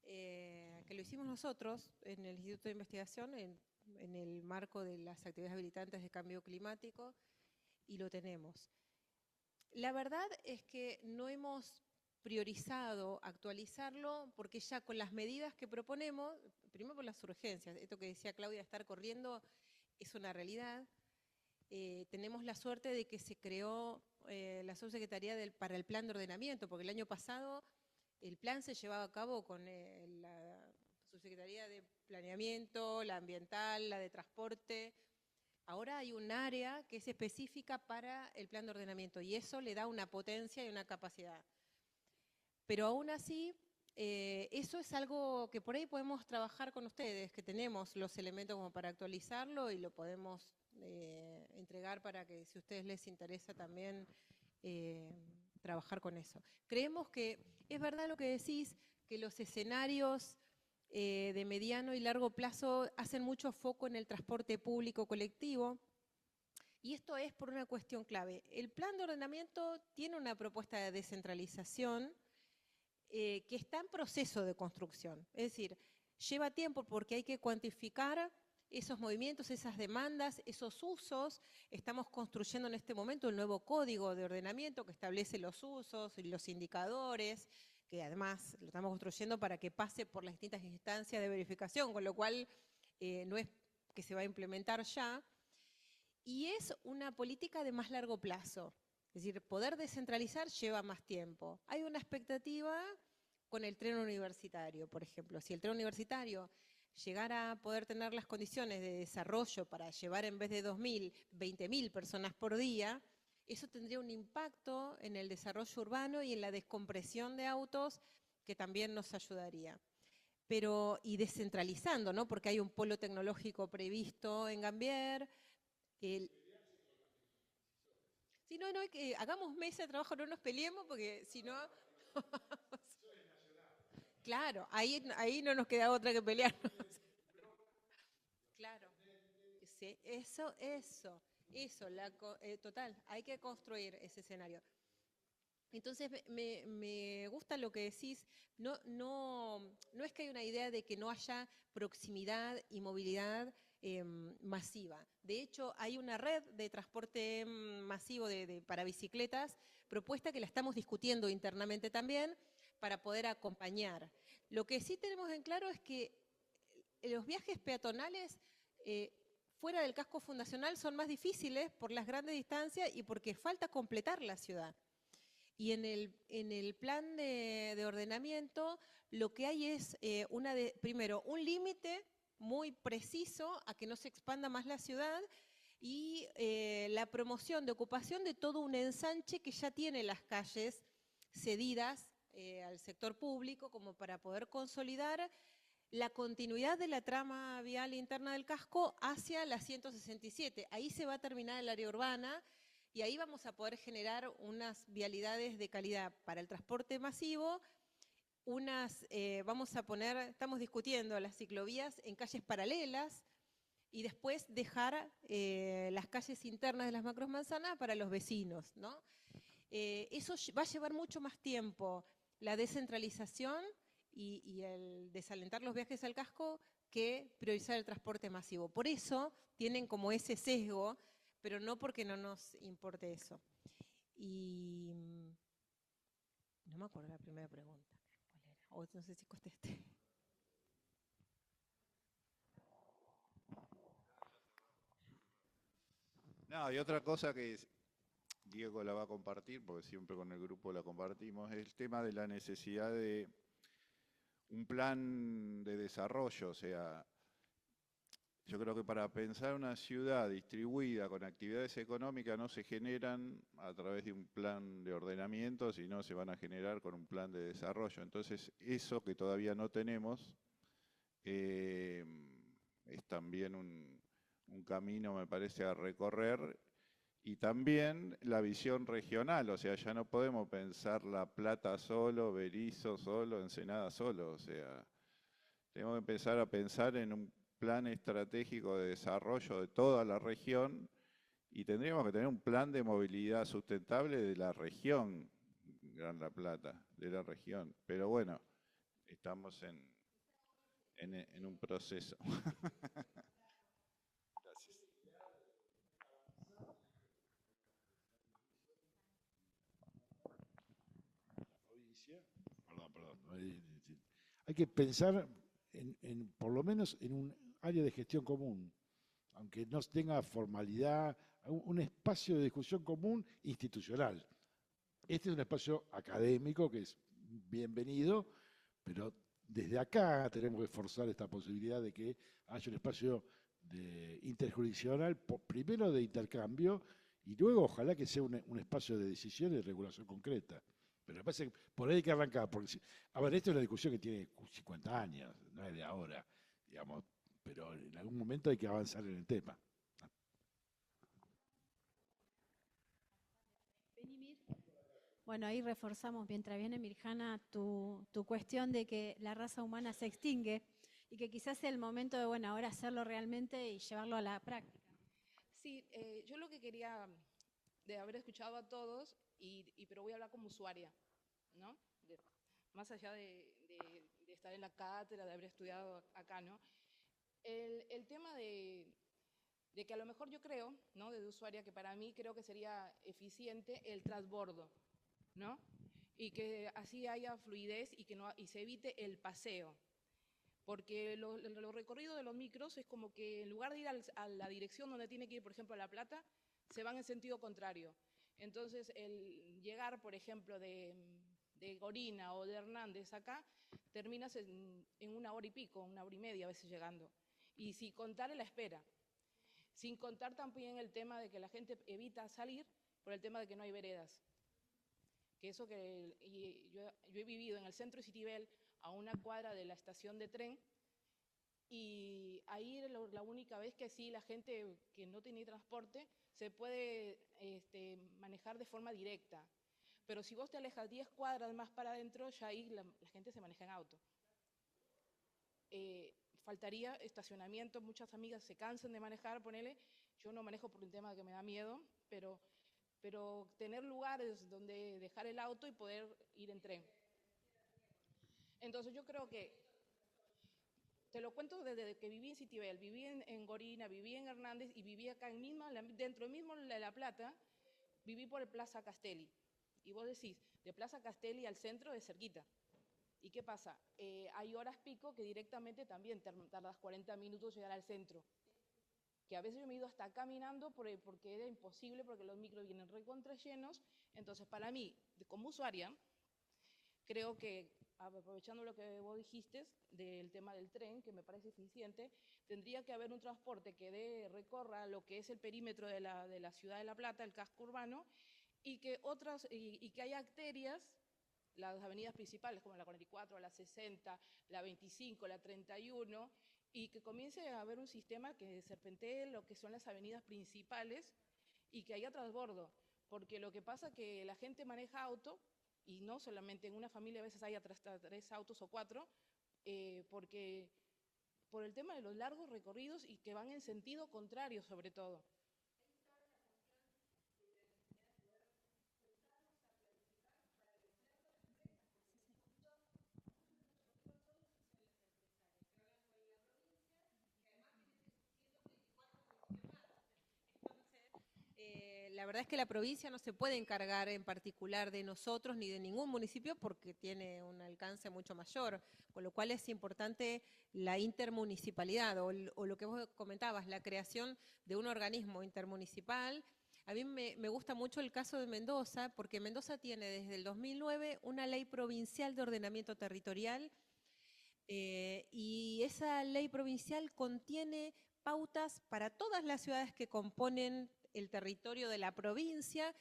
que lo hicimos nosotros en el Instituto de Investigación en el marco de las actividades habilitantes de cambio climático, y lo tenemos. La verdad es que no hemos priorizado actualizarlo porque ya con las medidas que proponemos, primero por las urgencias, esto que decía Claudia, estar corriendo es una realidad. Tenemos la suerte de que se creó la subsecretaría para el plan de ordenamiento, porque el año pasado el plan se llevaba a cabo con la subsecretaría de Planeamiento, la ambiental, la de transporte. Ahora hay un área que es específica para el plan de ordenamiento y eso le da una potencia y una capacidad. Pero aún así, eso es algo que por ahí podemos trabajar con ustedes, que tenemos los elementos como para actualizarlo y lo podemos entregar para que si a ustedes les interesa también trabajar con eso. Creemos que es verdad lo que decís, que los escenarios de mediano y largo plazo hacen mucho foco en el transporte público colectivo, y esto es por una cuestión clave. El plan de ordenamiento tiene una propuesta de descentralización que está en proceso de construcción, es decir, lleva tiempo porque hay que cuantificar esos movimientos, esas demandas, esos usos. Estamos construyendo en este momento el nuevo código de ordenamiento que establece los usos y los indicadores, que además lo estamos construyendo para que pase por las distintas instancias de verificación, con lo cual no es que se va a implementar ya. Y es una política de más largo plazo. Es decir, poder descentralizar lleva más tiempo. Hay una expectativa con el tren universitario, por ejemplo. Si el tren universitario llegara a poder tener las condiciones de desarrollo para llevar en vez de 2.000, 20.000 personas por día, eso tendría un impacto en el desarrollo urbano y en la descompresión de autos que también nos ayudaría. Pero, y descentralizando, ¿no? Porque hay un polo tecnológico previsto en Gambier. Si no, no, que hagamos mesa de trabajo, no nos peleemos, porque si no... Claro, ahí no nos queda otra que pelearnos. Claro. Sí, total, hay que construir ese escenario. Entonces, me gusta lo que decís, no es que hay una idea de que no haya proximidad y movilidad masiva. De hecho, hay una red de transporte masivo para bicicletas, propuesta que la estamos discutiendo internamente también para poder acompañar. Lo que sí tenemos en claro es que los viajes peatonales fuera del casco fundacional son más difíciles por las grandes distancias y porque falta completar la ciudad. Y en el plan de ordenamiento lo que hay es, primero, un límite muy preciso a que no se expanda más la ciudad y la promoción de ocupación de todo un ensanche que ya tiene las calles cedidas al sector público como para poder consolidar la continuidad de la trama vial interna del casco hacia la 167. Ahí se va a terminar el área urbana y ahí vamos a poder generar unas vialidades de calidad para el transporte masivo, estamos discutiendo las ciclovías en calles paralelas y después dejar las calles internas de las macromanzanas para los vecinos, ¿no? Eso va a llevar mucho más tiempo, la descentralización y el desalentar los viajes al casco, que priorizar el transporte masivo. Por eso tienen como ese sesgo, pero no porque no nos importe eso. Y no me acuerdo la primera pregunta. ¿Cuál era? O no sé si contesté. No, y otra cosa que Diego la va a compartir, porque siempre con el grupo la compartimos, es el tema de la necesidad de un plan de desarrollo. O sea, yo creo que para pensar una ciudad distribuida con actividades económicas no se generan a través de un plan de ordenamiento, sino se van a generar con un plan de desarrollo. Entonces, eso que todavía no tenemos es también un camino, me parece, a recorrer. Y también la visión regional, o sea, ya no podemos pensar La Plata solo, Berisso solo, Ensenada solo. O sea, tenemos que empezar a pensar en un plan estratégico de desarrollo de toda la región y tendríamos que tener un plan de movilidad sustentable de la región, Gran La Plata, de la región. Pero bueno, estamos en un proceso. Hay que pensar por lo menos en un área de gestión común, aunque no tenga formalidad, un espacio de discusión común institucional. Este es un espacio académico que es bienvenido, pero desde acá tenemos que forzar esta posibilidad de que haya un espacio interjurisdiccional, primero de intercambio, y luego ojalá que sea un espacio de decisión y de regulación concreta. Pero me parece que por ahí hay que arrancar, porque, a ver, esta es una discusión que tiene 50 años, no es de ahora, digamos, pero en algún momento hay que avanzar en el tema. Bueno, ahí reforzamos, mientras viene Mirjana, tu cuestión de que la raza humana se extingue y que quizás sea el momento de, bueno, ahora hacerlo realmente y llevarlo a la práctica. Sí, yo lo que quería, de haber escuchado a todos, pero voy a hablar como usuaria, ¿no? Más allá de estar en la cátedra, de haber estudiado acá, ¿no? El tema de que a lo mejor yo creo, ¿no? De usuaria, que para mí creo que sería eficiente el transbordo, ¿no? Y que así haya fluidez y se evite el paseo. Porque los recorridos de los micros es como que en lugar de ir a la dirección donde tiene que ir, por ejemplo, a La Plata, se van en sentido contrario. Entonces, el llegar, por ejemplo, de Gorina o de Hernández acá, terminas en 1 hora y pico, 1 hora y media a veces llegando. Y sin contar la espera. Sin contar también el tema de que la gente evita salir por el tema de que no hay veredas. Que eso que yo he vivido en el centro de Citibel, a 1 cuadra de la estación de tren, y ahí era la única vez que sí la gente que no tenía transporte se puede manejar de forma directa. Pero si vos te alejas 10 cuadras más para adentro, ya ahí la gente se maneja en auto. Faltaría estacionamiento, muchas amigas se cansan de manejar, ponele, yo no manejo por un tema que me da miedo, pero tener lugares donde dejar el auto y poder ir en tren. Entonces yo creo que, te lo cuento desde que viví en Citibel, viví en Gorina, viví en Hernández y viví acá dentro mismo de La Plata, viví por el Plaza Castelli. Y vos decís, de Plaza Castelli al centro es cerquita. ¿Y qué pasa? Hay horas pico que directamente también tardas 40 minutos llegar al centro. Que a veces yo me he ido hasta caminando porque era imposible, porque los micros vienen recontra llenos. Entonces, para mí, como usuaria, creo que, aprovechando lo que vos dijiste del tema del tren, que me parece eficiente, tendría que haber un transporte que recorra lo que es el perímetro de la ciudad de La Plata, el casco urbano, y que haya arterias, las avenidas principales como la 44, la 60, la 25, la 31, y que comience a haber un sistema que serpentee lo que son las avenidas principales y que haya transbordo, porque lo que pasa es que la gente maneja auto, y no solamente en una familia a veces hay hasta 3 autos o 4, porque por el tema de los largos recorridos y que van en sentido contrario sobre todo. La verdad es que la provincia no se puede encargar en particular de nosotros ni de ningún municipio porque tiene un alcance mucho mayor, con lo cual es importante la intermunicipalidad o lo que vos comentabas, la creación de un organismo intermunicipal. A mí me gusta mucho el caso de Mendoza, porque Mendoza tiene desde el 2009 una ley provincial de ordenamiento territorial y esa ley provincial contiene pautas para todas las ciudades que componen el territorio de la provincia,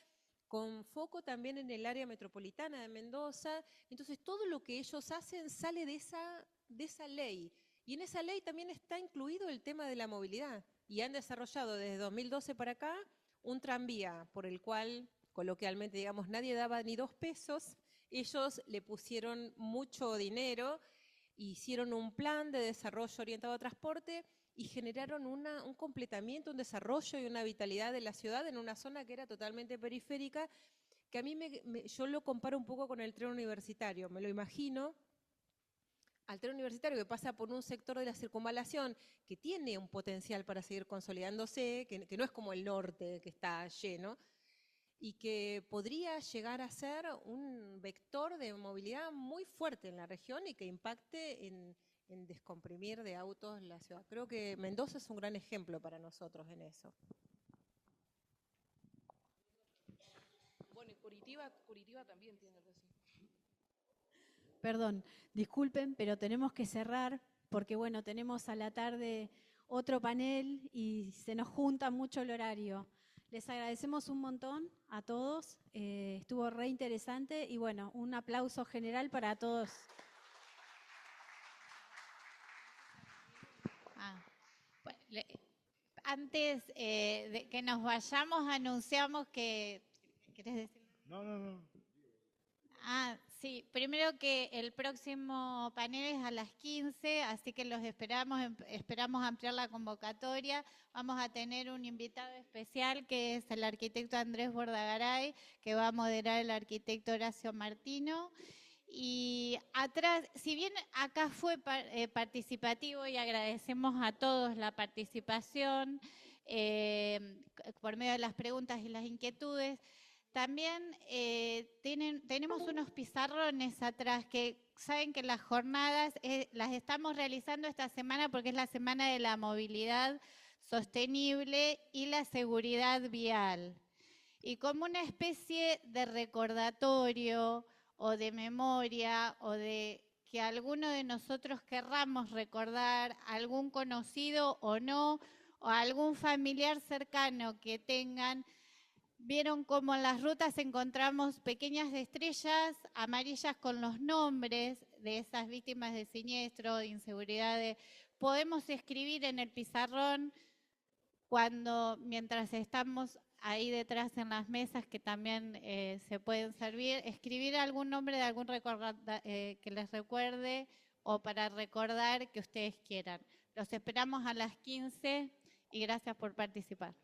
con foco también en el área metropolitana de Mendoza. Entonces, todo lo que ellos hacen sale de esa ley. Y en esa ley también está incluido el tema de la movilidad. Y han desarrollado desde 2012 para acá un tranvía por el cual, coloquialmente, digamos, nadie daba ni 2 pesos. Ellos le pusieron mucho dinero, hicieron un plan de desarrollo orientado a transporte y generaron un completamiento, un desarrollo y una vitalidad de la ciudad en una zona que era totalmente periférica, que a mí yo lo comparo un poco con el tren universitario, me lo imagino, al tren universitario que pasa por un sector de la circunvalación que tiene un potencial para seguir consolidándose, que no es como el norte que está lleno, y que podría llegar a ser un vector de movilidad muy fuerte en la región y que impacte en descomprimir de autos la ciudad. Creo que Mendoza es un gran ejemplo para nosotros en eso. Bueno, y Curitiba también tiene algo así. Perdón, disculpen, pero tenemos que cerrar porque, bueno, tenemos a la tarde otro panel y se nos junta mucho el horario. Les agradecemos un montón a todos, estuvo re interesante y, bueno, un aplauso general para todos. Antes de que nos vayamos, anunciamos que... ¿Querés decir? No. Sí, primero que el próximo panel es a las 15, así que los esperamos ampliar la convocatoria. Vamos a tener un invitado especial que es el arquitecto Andrés Bordagaray, que va a moderar el arquitecto Horacio Martino. Y atrás, si bien acá fue participativo y agradecemos a todos la participación por medio de las preguntas y las inquietudes, también tenemos unos pizarrones atrás que saben que las jornadas las estamos realizando esta semana porque es la semana de la movilidad sostenible y la seguridad vial. Y como una especie de recordatorio o de memoria o de que alguno de nosotros querramos recordar algún conocido o no, o algún familiar cercano que tengan. Vieron cómo en las rutas encontramos pequeñas estrellas amarillas con los nombres de esas víctimas de siniestro, de inseguridad. Podemos escribir en el pizarrón mientras estamos ahí detrás en las mesas que también se pueden servir, escribir algún nombre de algún que les recuerde o para recordar que ustedes quieran. Los esperamos a las 15 y gracias por participar.